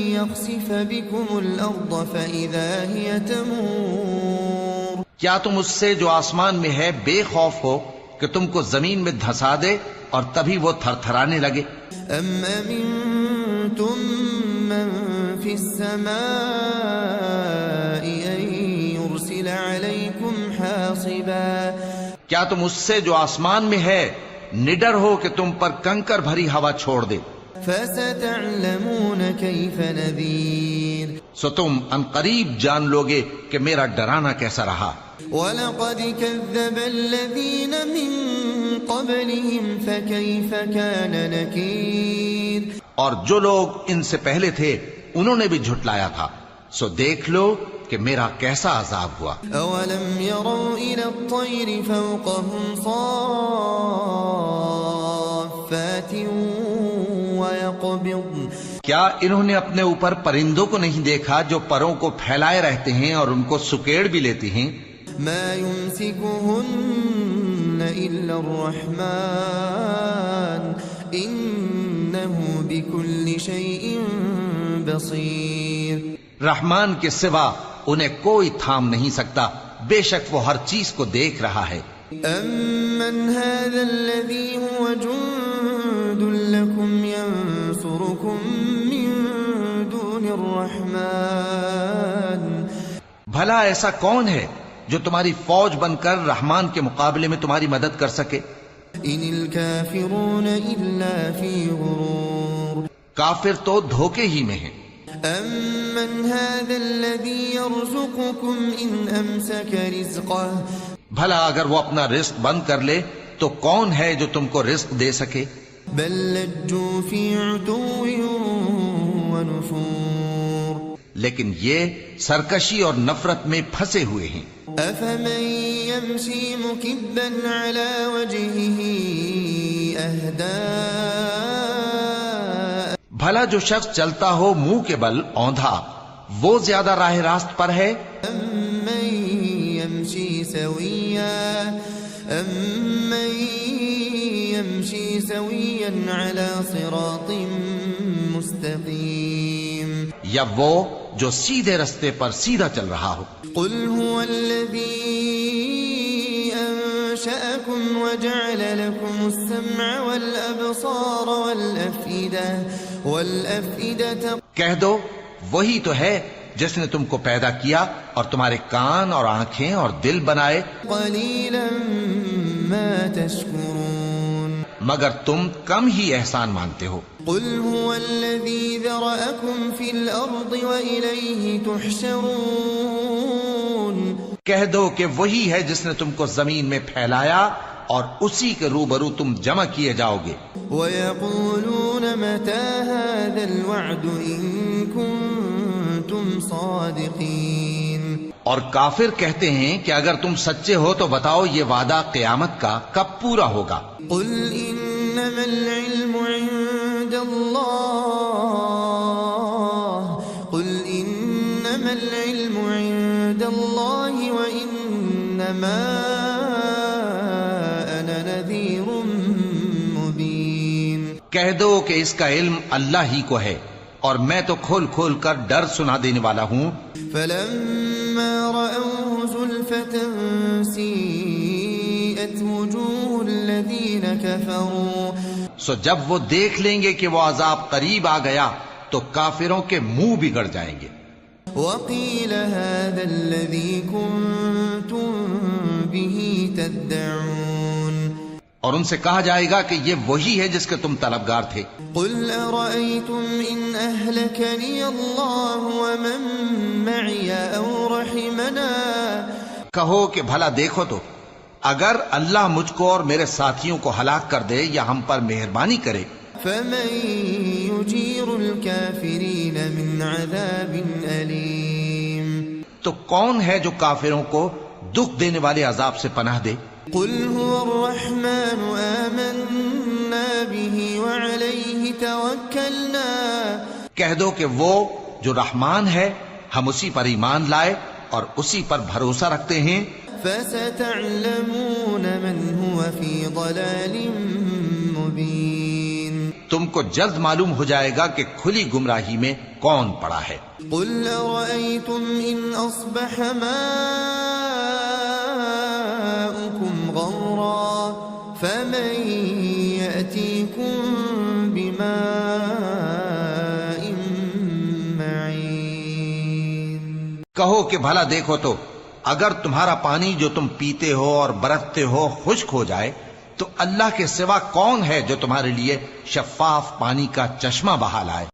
يَخْسِفَ بِكُمُ الْأَرْضَ فَإِذَا هِيَ تَمُورُ. کیا تم اس سے جو آسمان میں ہے بے خوف ہو کہ تم کو زمین میں دھسا دے اور تبھی وہ تھر تھرانے لگے؟ أَمْ أَمِنتُم مَّن فِي السَّمَاءِ أَن يُرْسِلَ عَلَيْكُمْ حَاصِبًا. کیا تم اس سے جو آسمان میں ہے نڈر ہو کہ تم پر کنکر بھری ہوا چھوڑ دے؟ فَسَتَعْلَمُونَ كَيْفَ نَذِيرٌ. سو تم ان قریب جان لوگے کہ میرا ڈرانا کیسا رہا. وَلَقَدْ كَذَّبَ الَّذِينَ مِن قَبْلِهِمْ فَكَيْفَ كَانَ نَكِيرٌ. اور جو لوگ ان سے پہلے تھے انہوں نے بھی جھٹلایا تھا، سو دیکھ لو کہ میرا کیسا عذاب ہوا. أَوَلَمْ يَرَوْا إِلَى الطَّيْرِ فَوْقَهُمْ صَافَّاتٍ وَيَقْبِضْنَ. کیا انہوں نے اپنے اوپر پرندوں کو نہیں دیکھا جو پروں کو پھیلائے رہتے ہیں اور ان کو سکیڑ بھی لیتی ہیں؟ مَا يُمْسِكُهُنَّ إِلَّا الرَّحْمَنُ إِنَّهُ بِكُلِّ شَيْءٍ بَصِيرٌ. رحمان کے سوا انہیں کوئی تھام نہیں سکتا، بے شک وہ ہر چیز کو دیکھ رہا ہے. أَمَّنْ هَذَا الَّذِي هُوَ جُندٌ لَكُمْ يَنصُرُكُم مِّن دُونِ الرَّحْمَنِ. بھلا ایسا کون ہے جو تمہاری فوج بن کر رحمان کے مقابلے میں تمہاری مدد کر سکے؟ إِنِ الْكَافِرُونَ إِلَّا فِي غُرُورٍ. کافر تو دھوکے ہی میں ہیں. أَمَّنْ هَذَا الَّذِي يَرْزُقُكُمْ إِنْ أَمْسَكَ رِزْقَهُ. بھلا اگر وہ اپنا رزق بند کر لے تو کون ہے جو تم کو رزق دے سکے؟ بَل لَجُّوا فِي عُتُوٍّ وَنُفُورٍ. لیکن یہ سرکشی اور نفرت میں پھنسے ہوئے ہیں. أَفَمَن يَمْشِي مُكِبًّا عَلَى وَجْهِهِ أَهْدَىٰ. بھلا جو شخص چلتا ہو منہ کے بل اوندھا، وہ زیادہ راہ راست پر ہے؟ أَمَّن يَمْشِي سَوِيًّا عَلَى صِرَاطٍ مُسْتَقِيمٍ. یا وہ جو سیدھے رستے پر سیدھا چل رہا ہو. قُلْ هُوَ الَّذِي أنشأكم وجعل لكم السمع والأبصار والأفئدة کہہ دو وہی تو ہے جس نے تم کو پیدا کیا اور تمہارے کان اور آنکھیں اور دل بنائے، قليلا ما تشكرون مگر تم کم ہی احسان مانتے ہو۔ قل هو الذي ذرأكم في الأرض وإليه تحشرون کہہ دو کہ وہی ہے جس نے تم کو زمین میں پھیلایا اور اسی کے روبرو تم جمع کیے جاؤ گے۔ ويقولون متى هذا الوعد إن كنتم صادقين اور کافر کہتے ہیں کہ اگر تم سچے ہو تو بتاؤ یہ وعدہ قیامت کا کب پورا ہوگا۔ قل إنما العلم عند الله قل إنما العلم عند الله وإنما أنا نذير مبين کہہ دو کہ اس کا علم اللہ ہی کو ہے اور میں تو کھول کھول کر ڈر سنا دینے والا ہوں۔ فلما رأوه زلفة سيئت وجوه الذين كفروا سو جب وہ دیکھ لیں گے کہ وہ عذاب قریب آ گیا تو کافروں کے منہ بگڑ جائیں گے۔ وقيل هذا الذي كنتم به تدعون اور ان سے کہا جائے گا کہ یہ وہی ہے جس کے تم طلبگار تھے۔ قل أرأيتم إن أهلكني الله ومن معي أو رحمنا کہو کہ بھلا دیکھو تو اگر اللہ مجھ کو اور میرے ساتھیوں کو ہلاک کر دے یا ہم پر مہربانی کرے فمن يجير الكافرين من عذاب أليم تو کون ہے جو کافروں کو دکھ دینے والے عذاب سے پناہ دے؟ قل هو الرحمن آمنا به وعليه توكلنا کہہ دو کہ وہ جو رحمان ہے ہم اسی پر ایمان لائے اور اسی پر بھروسہ رکھتے ہیں۔ فستعلمون من هو في ضلال مبين تم کو جلد معلوم ہو جائے گا کہ کھلی گمراہی میں کون پڑا ہے۔ قل أرأيتم إن أصبح ماؤكم غورا فمن يأتيكم بماء معين کہو کہ بھلا دیکھو تو اگر تمہارا پانی جو تم پیتے ہو اور برتتے ہو خشک ہو جائے تو اللہ کے سوا کون ہے جو تمہارے لیے شفاف پانی کا چشمہ بہا لائے؟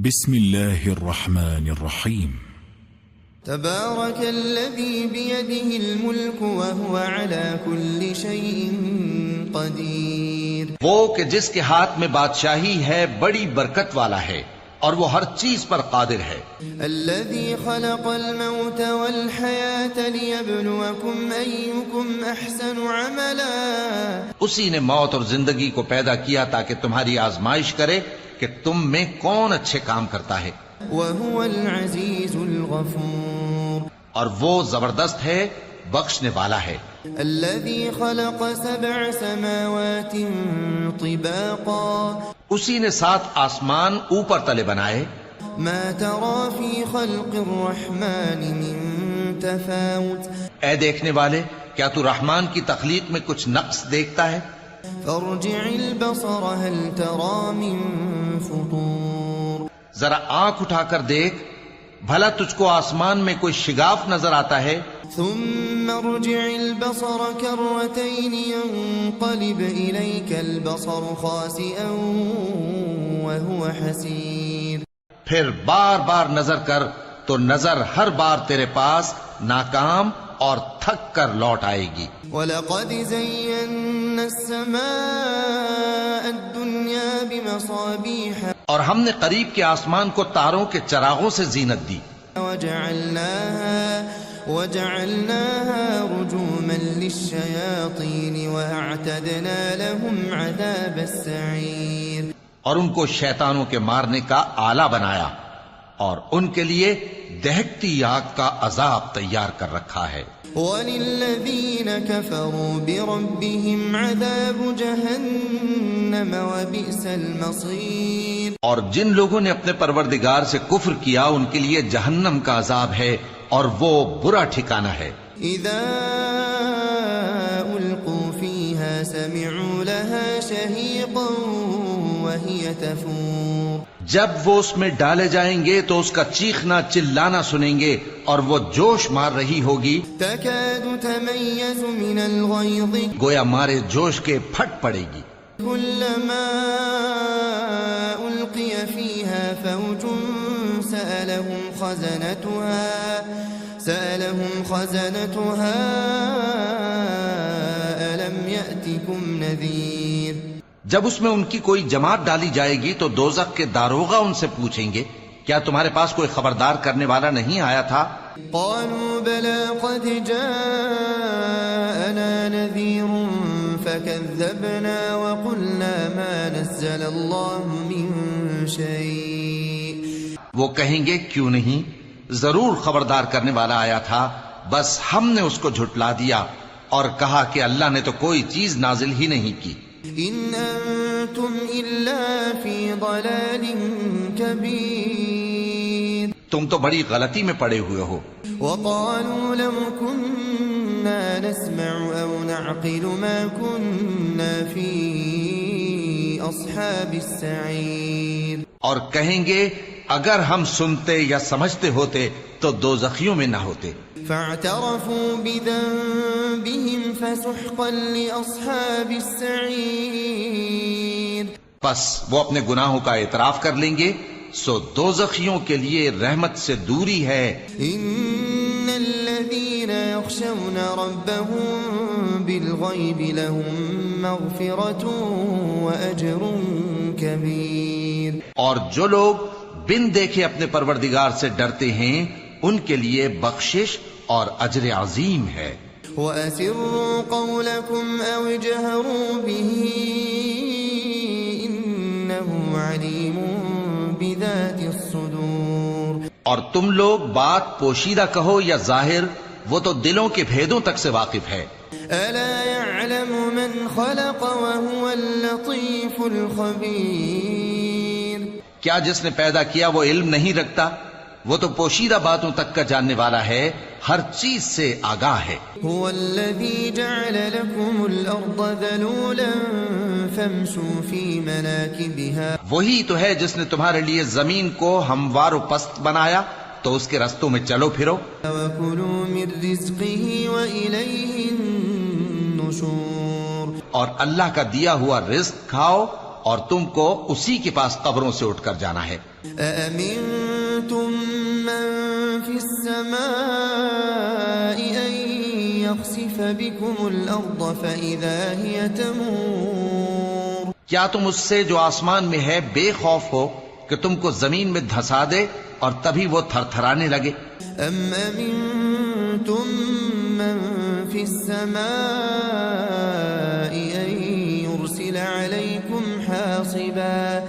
بسم الله الرحمن الرحيم تبارك الذي بيده الملك وهو على كل شيء قدير وہ کہ جس کے ہاتھ میں بادشاہی ہے بڑی برکت والا ہے اور وہ ہر چیز پر قادر ہے۔ الذي خلق الموت والحياة ليبلوكم أيكم أحسن عملا اسی نے موت اور زندگی کو پیدا کیا تاکہ تمہاری آزمائش کرے کہ تم میں کون اچھے کام کرتا ہے، وهو العزيز الغفور اور وہ زبردست ہے بخشنے والا ہے۔ الذي خلق 7 سماوات طباقا اسی نے 7 آسمان اوپر تلے بنائے، ما ترى في خلق الرحمن من تفاوت اے دیکھنے والے کیا تو رحمان کی تخلیق میں کچھ نقص دیکھتا ہے؟ فارجع البصر هل ترى من فطور ذرا آنکھ اٹھا کر دیکھ بھلا تجھ کو آسمان میں کوئی شگاف نظر آتا ہے؟ ثم ارجع البصر كرتين ينقلب إليك البصر خاسئا وهو حسير پھر بار بار نظر کر تو نظر ہر بار تیرے پاس ناکام اور تھک کر لوٹ آئے گی۔ وَلَقَدْ زَيَّنَّا السَّمَاءَ الدُّنْيَا بِمَصَابِيحَ اور ہم نے قریب کے آسمان کو تاروں کے چراغوں سے زینت دی، وَجَعَلْنَاهَا رُجُومًا لِلشَّيَاطِينِ وَأَعْتَدْنَا لَهُمْ عَذَابَ السَّعِيرِ اور ان کو شیطانوں کے مارنے کا آلہ بنایا اور ان کے لیے دہکتی آگ کا عذاب تیار کر رکھا ہے۔ وَلِلَّذِينَ كَفَرُوا بِرَبِّهِمْ عَذَابُ جَهَنَّمَ وَبِئْسَ الْمَصِيرُ اور جن لوگوں نے اپنے پروردگار سے کفر کیا ان کے لیے جہنم کا عذاب ہے اور وہ برا ٹھکانہ ہے۔ اذا القوا فيها سمعوا لها شهيقا وهي تفور، جب وہ اس میں ڈالے جائیں گے تو اس کا چیخنا چلانا سنیں گے اور وہ جوش مار رہی ہوگی، تكاد تميز من الغيظ گویا مارے جوش کے پھٹ پڑے گی۔ كلما ألقي فيها فوج سألهم خزنتها ألم يأتكم نذير، جب اس میں ان کی کوئی جماعت ڈالی جائے گی تو دوزخ کے داروغہ ان سے پوچھیں گے کیا تمہارے پاس کوئی خبردار کرنے والا نہیں آیا تھا؟ قالوا بلى قد جاءنا نذير فكذبنا وقلنا ما نزل الله من شيء، وہ کہیں گے کیوں نہیں، ضرور خبردار کرنے والا آیا تھا، بس ہم نے اس کو جھٹلا دیا اور کہا کہ اللہ نے تو کوئی چیز نازل ہی نہیں کی۔ ان انتم الا في ضلال كبير، تم تو بڑی غلطی میں پڑے ہوئے ہو۔ وقالوا لو كنا نسمع او نعقل ما كنا في اصحاب السعير، اور کہیں گے اگر ہم سنتے یا سمجھتے ہوتے تو دوزخیوں میں نہ ہوتے۔ فاعترفوا بذنبهم فسحقا لاصحاب السعير، پس وہ اپنے گناہوں کا اعتراف کر لیں گے، سو دوزخیوں کے لیے رحمت سے دوری ہے۔ ان الذين يخشون ربهم بالغيب لهم مغفرة واجر كبير، اور جو لوگ بن دیکھے اپنے پروردگار سے ڈرتے ہیں ان کے لیے بخشش اور اجر عظیم ہے۔ وَأَسِرُّوا قَوْلَكُمْ أَوْ اجْهَرُوا بِهِ إِنَّهُ عَلِيمٌ بِذَاتِ الصُّدُورِ، اور تم لوگ بات پوشیدہ کہو یا ظاہر، وہ تو دلوں کے بھیدوں تک سے واقف ہے۔ أَلَا يَعْلَمُ مَنْ خَلَقَ وَهُوَ اللَّطِيفُ الْخَبِيرُ، کیا جس نے پیدا کیا وہ علم نہیں رکھتا؟ وہ تو پوشیدہ باتوں تک کا جاننے والا ہے، ہر چیز سے آگاہ ہے۔ هو الذي جعل لكم الأرض ذلولا فامشوا في مناكبها، وہی تو ہے جس نے تمہارے لیے زمین کو ہموار و پست بنایا تو اس کے رستوں میں چلو پھرو، وَكُلُوا مِن رِّزْقِهِ وَإِلَيْهِ النُّشُورُ، اور اللہ کا دیا ہوا رزق کھاؤ اور تم کو اسی کے پاس قبروں سے اٹھ کر جانا ہے۔ أَأَمِنتُم مَّن فِي السَّمَاءِ أَن يَخْسِفَ بِكُمُ الْأَرْضَ فَإِذَا هِيَ تَمُورُ، کیا تم اس سے جو آسمان میں ہے بے خوف ہو کہ تم کو زمین میں دھسا دے اور تبھی وہ تھر تھرانے لگے؟ أَمْ أَمِنتُم مَّن فِي السَّمَاءِ أَن يُرْسِلَ عَلَيْكُمْ حَاصِبًا،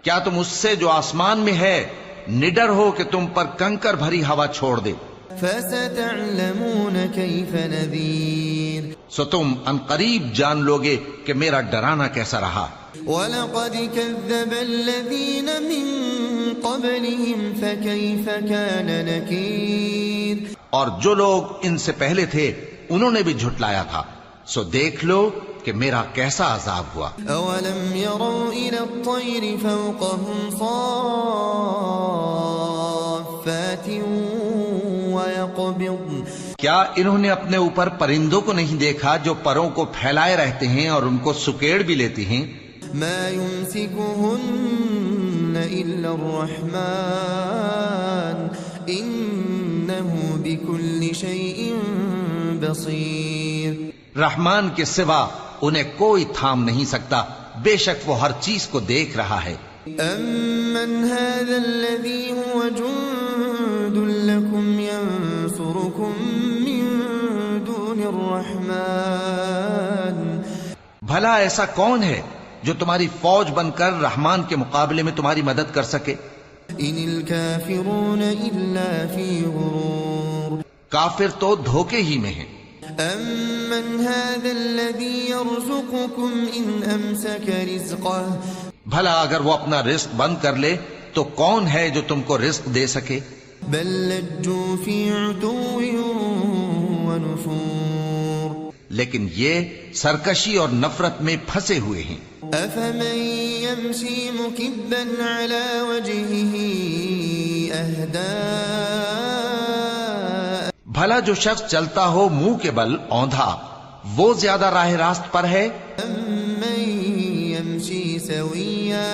کیا تم اس سے جو آسمان میں ہے نڈر ہو کہ تم پر کنکر بھری ہوا چھوڑ دے؟ فَسَتَعْلَمُونَ كَيْفَ نَذِيرٌ، سو تم عنقریب جان لوگے کہ میرا ڈرانا کیسا رہا۔ وَلَقَدْ كَذَّبَ الَّذِينَ مِن قَبْلِهِمْ فَكَيْفَ كَانَ نَكِيرٌ، اور جو لوگ ان سے پہلے تھے انہوں نے بھی جھٹلایا تھا، سو دیکھ لو کہ میرا کیسا عذاب ہوا۔ أَوَلَمْ يَرَوْا إِلَى الطَّيْرِ فَوْقَهُمْ صَافَّاتٍ وَيَقْبِضْنَ، کیا انہوں نے اپنے اوپر پرندوں کو نہیں دیکھا جو پروں کو پھیلائے رہتے ہیں اور ان کو سکیڑ بھی لیتی ہیں؟ مَا يُمْسِكُهُنَّ إِلَّا الرَّحْمَنُ إِنَّهُ بِكُلِّ شَيْءٍ بَصِيرٌ، رحمان کے سوا انہیں کوئی تھام نہیں سکتا، بے شک وہ ہر چیز کو دیکھ رہا ہے۔ أَمَّنْ هَذَا الَّذِي هُوَ جُندٌ لَكُمْ يَنصُرُكُم مِّن دُونِ الرَّحْمَنِ، بھلا ایسا کون ہے جو تمہاری فوج بن کر رحمان کے مقابلے میں تمہاری مدد کر سکے؟ إِنِ الْكَافِرُونَ إِلَّا فِي غُرُورٍ، کافر تو دھوکے ہی میں ہیں۔ أَمَّنْ هَذَا الَّذِي يَرْزُقُكُمْ إِنْ أَمْسَكَ رِزْقَهُ، بھلا اگر وہ اپنا رزق بند کر لے تو کون ہے جو تم کو رزق دے سکے؟ بل لجوا في عتو ونفور لیکن یہ سرکشی اور نفرت میں پھنسے ہوئے ہیں. أفمن يمشي مكبا على وجهه أهدى بھلا جو شخص چلتا ہو منہ کے بل اوندھا وہ زیادہ راہ راست پر ہے أمن يمشي سويا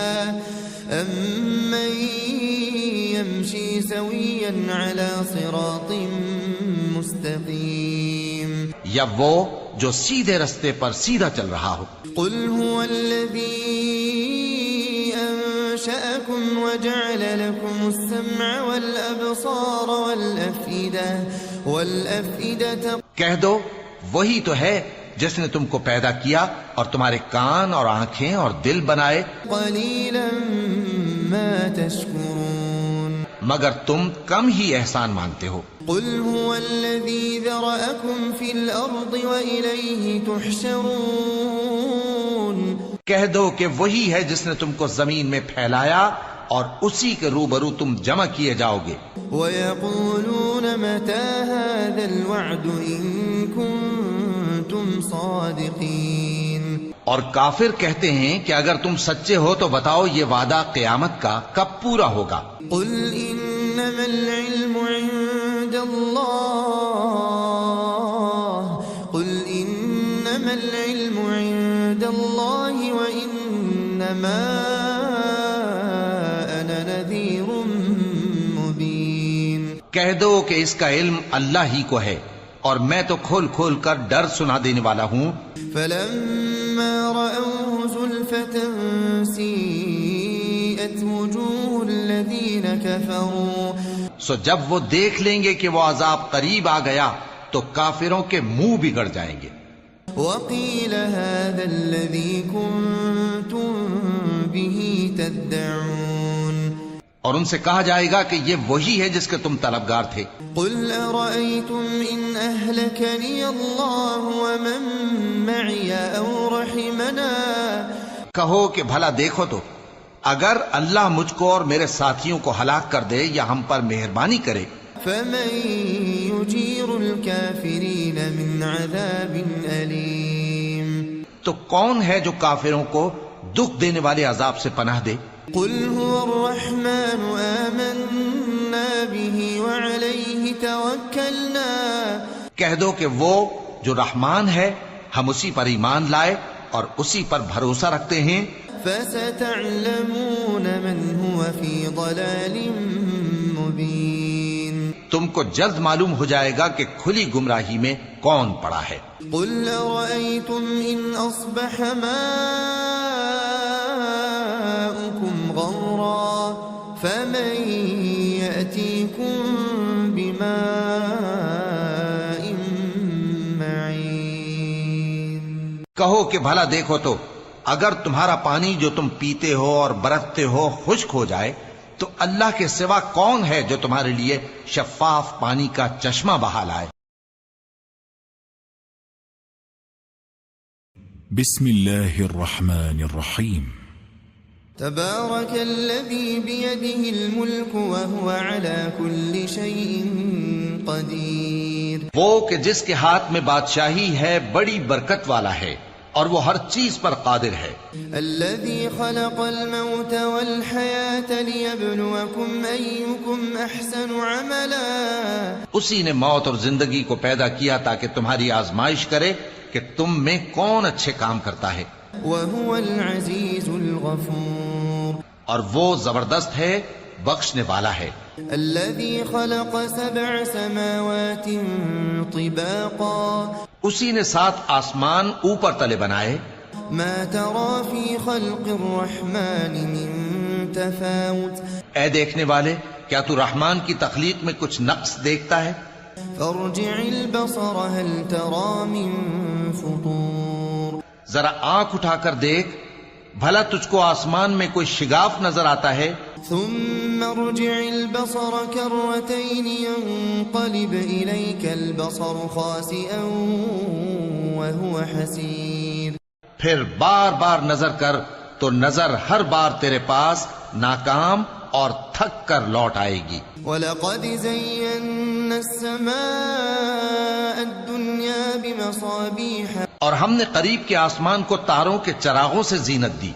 على صراط مستقيم یا وہ جو سیدھے رستے پر سیدھا چل رہا ہو. قل هو الذي أنشأكم وجعل لكم السمع والأبصار والأفئدة کہہ دو وہی تو ہے جس نے تم کو پیدا کیا اور تمہارے کان اور آنکھیں اور دل بنائے. قليلا ما تشكرون مگر تم کم ہی احسان مانتے ہو. قل هو الذي ذرأكم في الأرض وإليه تحشرون کہہ دو کہ وہی ہے جس نے تم کو زمین میں پھیلایا اور اسی کے روبرو تم جمع کیے جاؤ گے. ويقولون متى هذا الوعد إن كنتم صادقين اور کافر کہتے ہیں کہ اگر تم سچے ہو تو بتاؤ یہ وعدہ قیامت کا کب پورا ہوگا. قل إنما العلم عند الله قل إنما العلم عند الله وإنما أنا نذير مبين. کہہ دو کہ اس کا علم اللہ ہی کو ہے اور میں تو کھول کھول کر ڈر سنا دینے والا ہوں. فلما رأوه زلفة سيئت وجوه الذين كفروا سو جب وہ دیکھ لیں گے کہ وہ عذاب قریب آ گیا تو کافروں کے منہ بگڑ جائیں گے. وقيل هذا الذي كنتم به تدعون اور ان سے کہا جائے گا کہ یہ وہی ہے جس کے تم طلبگار تھے. قل أرأيتم إن أهلكني الله ومن معي أو رحمنا کہو کہ بھلا دیکھو تو اگر اللہ مجھ کو اور میرے ساتھیوں کو ہلاک کر دے یا ہم پر مہربانی کرے فمن يجير الكافرين من عذاب أليم تو کون ہے جو کافروں کو دکھ دینے والے عذاب سے پناہ دے. قل هو الرحمن آمنا به وعليه توكلنا کہہ دو کہ وہ جو رحمان ہے ہم اسی پر ایمان لائے اور اسی پر بھروسہ رکھتے ہیں. فستعلمون من هو في ضلال مبين تم کو جلد معلوم ہو جائے گا کہ کھلی گمراہی میں کون پڑا ہے. قل أرأيتم إن أصبح ماؤكم غورا فمن يأتيكم بماء معين کہو کہ بھلا دیکھو تو اگر تمہارا پانی جو تم پیتے ہو اور برتتے ہو خشک ہو جائے تو اللہ کے سوا کون ہے جو تمہارے لیے شفاف پانی کا چشمہ بہا لائے. بسم الله الرحمن الرحيم تبارك الذي بيده الملك وهو على كل شيء قدير وہ کہ جس کے ہاتھ میں بادشاہی ہے بڑی برکت والا ہے اور وہ ہر چیز پر قادر ہے. الذي خلق الموت والحياة ليبلوكم أيكم أحسن عملا اسی نے موت اور زندگی کو پیدا کیا تاکہ تمہاری آزمائش کرے کہ تم میں کون اچھے کام کرتا ہے. وهو العزيز الغفور اور وہ زبردست ہے بخشنے والا ہے. الذي خلق 7 سماوات طباقا اسی نے 7 آسمان اوپر تلے بنائے. ما ترى في خلق الرحمن من تفاوت اے دیکھنے والے کیا تو رحمان کی تخلیق میں کچھ نقص دیکھتا ہے؟ فارجع البصر هل ترى من فطور ذرا آنکھ اٹھا کر دیکھ بھلا تجھ کو آسمان میں کوئی شگاف نظر آتا ہے؟ ثم ارجع البصر كرتين ينقلب إليك البصر خاسئا وهو حسير پھر بار بار نظر کر تو نظر ہر بار تیرے پاس ناکام اور تھک کر لوٹ آئے گی۔ وَلَقَدْ زَيَّنَّا السَّمَاءَ الدُّنْيَا بِمَصَابِيحَ اور ہم نے قریب کے آسمان کو تاروں کے چراغوں سے زینت دی،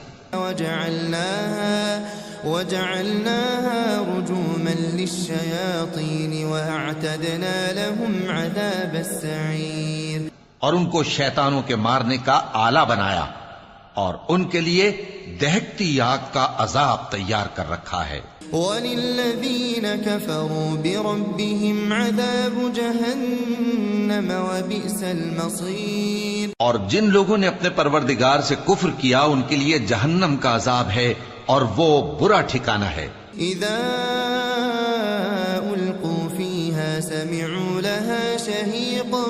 وَجَعَلْنَاهَا رُجُومًا لِلشَّيَاطِينِ وَأَعْتَدْنَا لَهُمْ عَذَابَ السَّعِيرِ اور ان کو شیطانوں کے مارنے کا آلہ بنایا اور ان کے لیے دہکتی آگ کا عذاب تیار کر رکھا ہے۔ وَلِلَّذِينَ كَفَرُوا بِرَبِّهِمْ عَذَابُ جَهَنَّمَ وَبِئْسَ الْمَصِيرُ اور جن لوگوں نے اپنے پروردگار سے کفر کیا ان کے لیے جہنم کا عذاب ہے اور وہ برا ٹھکانہ ہے۔ اذا القوا فيها سمعوا لها شهيقا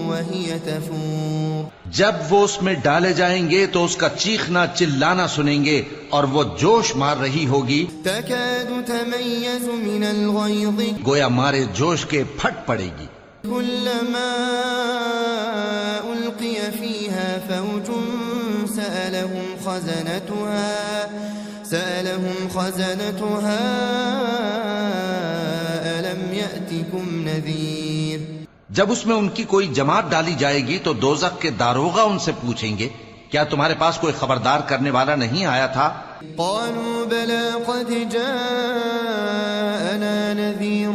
وهي تفور جب وہ اس میں ڈالے جائیں گے تو اس کا چیخنا چلانا سنیں گے اور وہ جوش مار رہی ہوگی، تكاد تميز من الغيظ گویا مارے جوش کے پھٹ پڑے گی۔ كلما ألقي فيها فوج سألهم خزنتها ألم يأتكم نذير جب اس میں ان کی کوئی جماعت ڈالی جائے گی تو دوزخ کے داروغہ ان سے پوچھیں گے کیا تمہارے پاس کوئی خبردار کرنے والا نہیں آیا تھا؟ قالوا بلى قد جاءنا نذير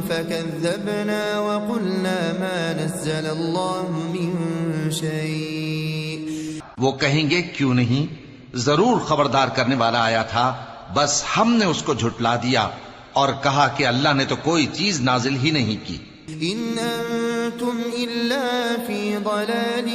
فكذبنا وقلنا ما نزل الله من شيء وہ کہیں گے کیوں نہیں، ضرور خبردار کرنے والا آیا تھا، بس ہم نے اس کو جھٹلا دیا اور کہا کہ اللہ نے تو کوئی چیز نازل ہی نہیں کی۔ ان انتم الا فی ضلال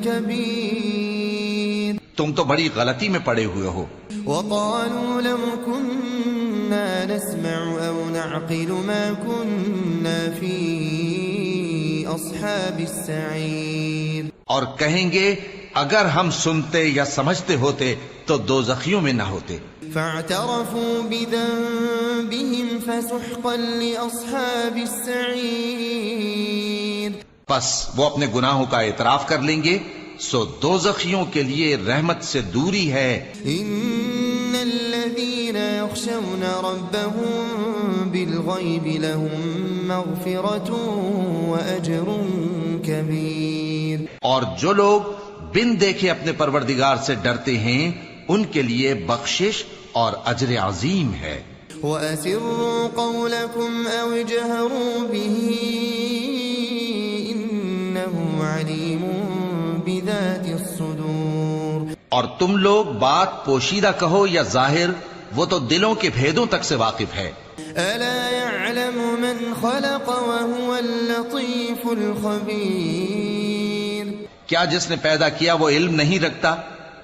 کبیر تم تو بڑی غلطی میں پڑے ہوئے ہو۔ وقالوا لو كنا نسمع او نعقل ما كنا في اصحاب السعیر اور کہیں گے اگر ہم سنتے یا سمجھتے ہوتے تو دوزخیوں میں نہ ہوتے۔ فاعترفوا بذنبهم فسحقا لاصحاب السعیر پس وہ اپنے گناہوں کا اعتراف کر لیں گے، سو دوزخیوں کے لیے رحمت سے دوری ہے۔ ان الذين يخشون ربهم بالغيب لهم مغفرة واجر كبير اور جو لوگ بن دیکھے اپنے پروردگار سے ڈرتے ہیں ان کے لیے بخشش اور اجر عظیم ہے۔ وَأَسِرُّوا قَوْلَكُمْ أَوْ اجْهَرُوا بِهِ إِنَّهُ عَلِيمٌ بِذَاتِ الصُّدُورِ اور تم لوگ بات پوشیدہ کہو یا ظاہر، وہ تو دلوں کے بھیدوں تک سے واقف ہے۔ أَلَا يَعْلَمُ مَنْ خَلَقَ وَهُوَ اللَّطِيفُ الْخَبِيرُ کیا جس نے پیدا کیا وہ علم نہیں رکھتا؟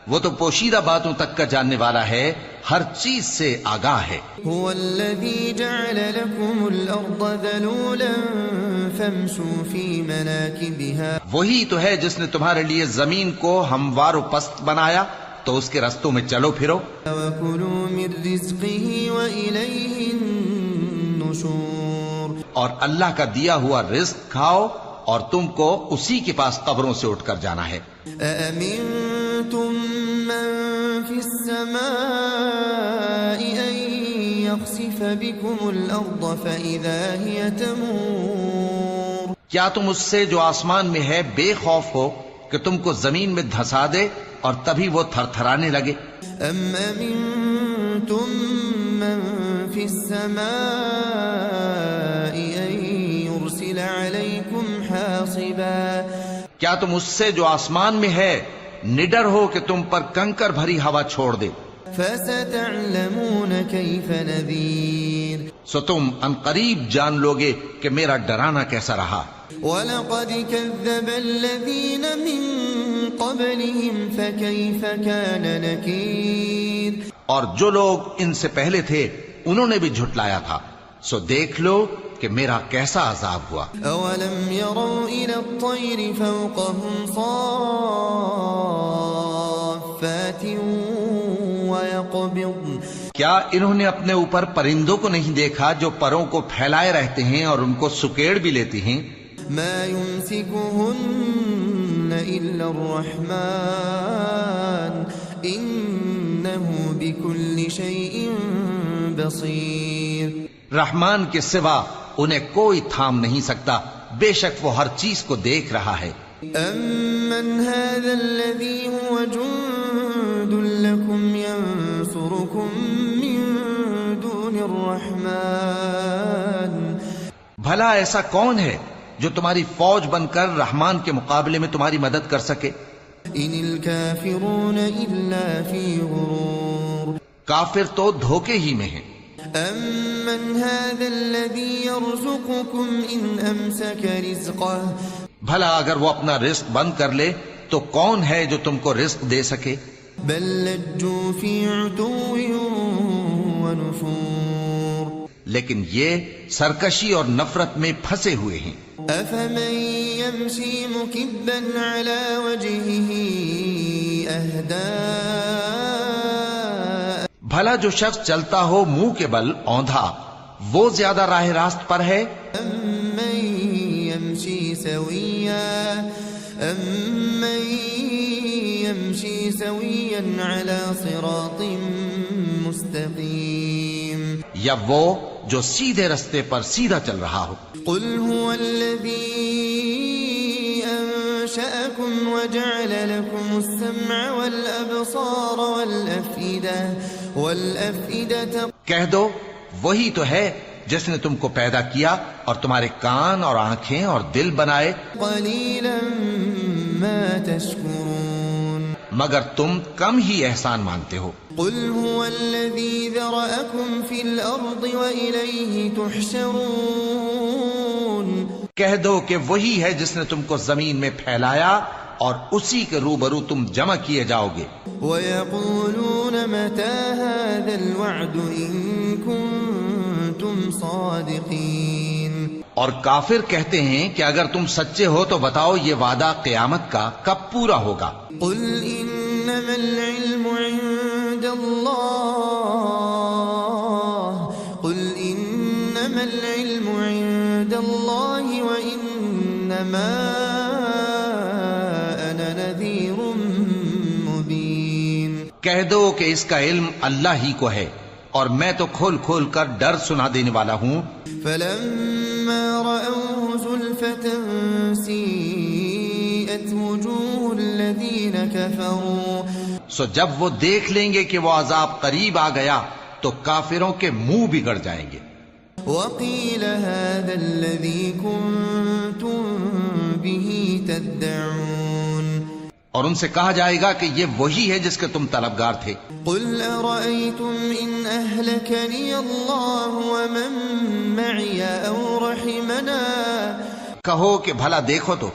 وہ تو پوشیدہ باتوں تک کا جاننے والا ہے، ہر چیز سے آگاہ ہے۔ هو الذي جعل لكم الأرض ذلولا فامشوا في مناكبها وہی تو ہے جس نے تمہارے لیے زمین کو ہموار و پست بنایا تو اس کے رستوں میں چلو پھرو۔ وكلوا من رزقه وإليه النشور اور اللہ کا دیا ہوا رزق کھاؤ اور تم کو اسی کے پاس قبروں سے اٹھ کر جانا ہے۔ أأمنتم من في السماء أن يخسف بكم الأرض فإذا هي تمور کیا تم اس سے جو آسمان میں ہے بے خوف ہو کہ تم کو زمین میں دھسا دے اور تبھی وہ تھر تھرانے لگے؟ أم أمنتم من في السماء أن يرسل عليكم حاصبا کیا تم اس سے جو آسمان میں ہے نڈر ہو کہ تم پر کنکر بھری ہوا چھوڑ دے؟ فستعلمون كيف نذير سو تم عنقریب جان لوگے کہ میرا ڈرانا کیسا رہا۔ وَلَقَدْ كَذَّبَ الَّذِينَ مِن قَبْلِهِمْ فَكَيْفَ كَانَ نَكِيرٌ اور جو لوگ ان سے پہلے تھے انہوں نے بھی جھٹلایا تھا، سو دیکھ لو کہ میرا کیسا عذاب ہوا۔ أَوَلَمْ يَرَوْا إِلَى الطَّيْرِ فَوْقَهُمْ صَافَّاتٍ وَيَقْبِضْنَ کیا انہوں نے اپنے اوپر پرندوں کو نہیں دیکھا جو پروں کو پھیلائے رہتے ہیں اور ان کو سکیڑ بھی لیتی ہیں؟ مَا يُمْسِكُهُنَّ إِلَّا الرَّحْمَنُ إِنَّهُ بِكُلِّ شَيْءٍ بصير رحمان کے سوا انہیں کوئی تھام نہیں سکتا، بے شک وہ ہر چیز کو دیکھ رہا ہے۔ أَمَّنْ هَذَا الَّذِي هُوَ جُندٌ لَكُمْ يَنصُرُكُم مِّن دُونِ الرَّحْمَٰنِ بھلا ایسا کون ہے جو تمہاری فوج بن کر رحمان کے مقابلے میں تمہاری مدد کر سکے؟ إِنِ الْكَافِرُونَ إِلَّا فِي غُرُورٍ کافر تو دھوکے ہی میں ہیں۔ أَمَّنْ هَذَا الَّذِي يَرْزُقُكُمْ إِنْ أَمْسَكَ رِزْقَهُ بھلا اگر وہ اپنا رزق بند کر لے تو کون ہے جو تم کو رزق دے سکے؟ بل لجوا في عتو ونفور لیکن یہ سرکشی اور نفرت میں پھنسے ہوئے ہیں۔ أفمن يمشي مكبا على وجهه أهدى بھلا جو شخص چلتا ہو منہ کے بل اوندھا وہ زیادہ راہ راست پر ہے أمن يمشي سويا على صراط مستقيم یا وہ جو سیدھے رستے پر سیدھا چل رہا ہو؟ قل هو الذي أنشأكم وجعل لكم السمع والأبصار والأفئدة کہہ دو وہی تو ہے جس نے تم کو پیدا کیا اور تمہارے کان اور آنکھیں اور دل بنائے، قليلا ما تشكرون مگر تم کم ہی احسان مانتے ہو۔ قل هو الذي ذرأكم في الأرض وإليه تحشرون کہہ دو کہ وہی ہے جس نے تم کو زمین میں پھیلایا اور اسی کے روبرو تم جمع کیے جاؤ گے۔ ويقولون متى هذا الوعد إن كنتم صادقين اور کافر کہتے ہیں کہ اگر تم سچے ہو تو بتاؤ یہ وعدہ قیامت کا کب پورا ہوگا؟ قل إنما العلم عند الله قل إنما العلم عند الله وإنما أنا نذير مبين کہہ دو کہ اس کا علم اللہ ہی کو ہے اور میں تو کھول کھول کر ڈر سنا دینے والا ہوں۔ فلما رأوه زلفة سيئت وجوه الذين كفروا سو جب وہ دیکھ لیں گے کہ وہ عذاب قریب آ گیا تو کافروں کے منہ بگڑ جائیں گے۔ وقيل هذا الذي كنتم به تدعون اور ان سے کہا جائے گا کہ یہ وہی ہے جس کے تم طلبگار تھے۔ قل أرأيتم إن أهلكني الله ومن معي أو رحمنا کہو کہ بھلا دیکھو تو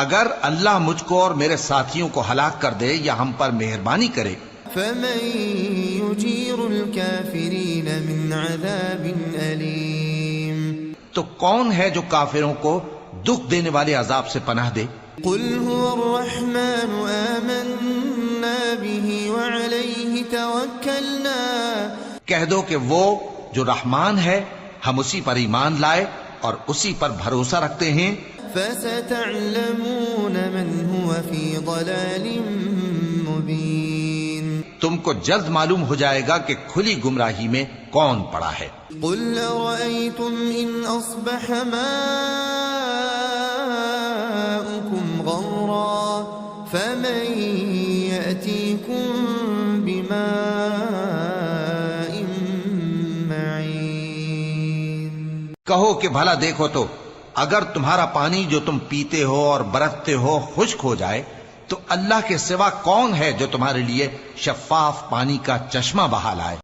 اگر اللہ مجھ کو اور میرے ساتھیوں کو ہلاک کر دے یا ہم پر مہربانی کرے فمن يجير الكافرين من عذاب أليم تو کون ہے جو کافروں کو دکھ دینے والے عذاب سے پناہ دے؟ قل هو الرحمن آمنا به وعليه توكلنا کہہ دو کہ وہ جو رحمان ہے ہم اسی پر ایمان لائے اور اسی پر بھروسہ رکھتے ہیں۔ فستعلمون من هو في ضلال مبين تم کو جلد معلوم ہو جائے گا کہ کھلی گمراہی میں کون پڑا ہے۔ قل أرأيتم إن أصبح ماؤكم غورا فمن يأتيكم بماء معين کہو کہ بھلا دیکھو تو اگر تمہارا پانی جو تم پیتے ہو اور برتتے ہو خشک ہو جائے تو اللہ کے سوا کون ہے جو تمہارے لیے شفاف پانی کا چشمہ بہا لائے؟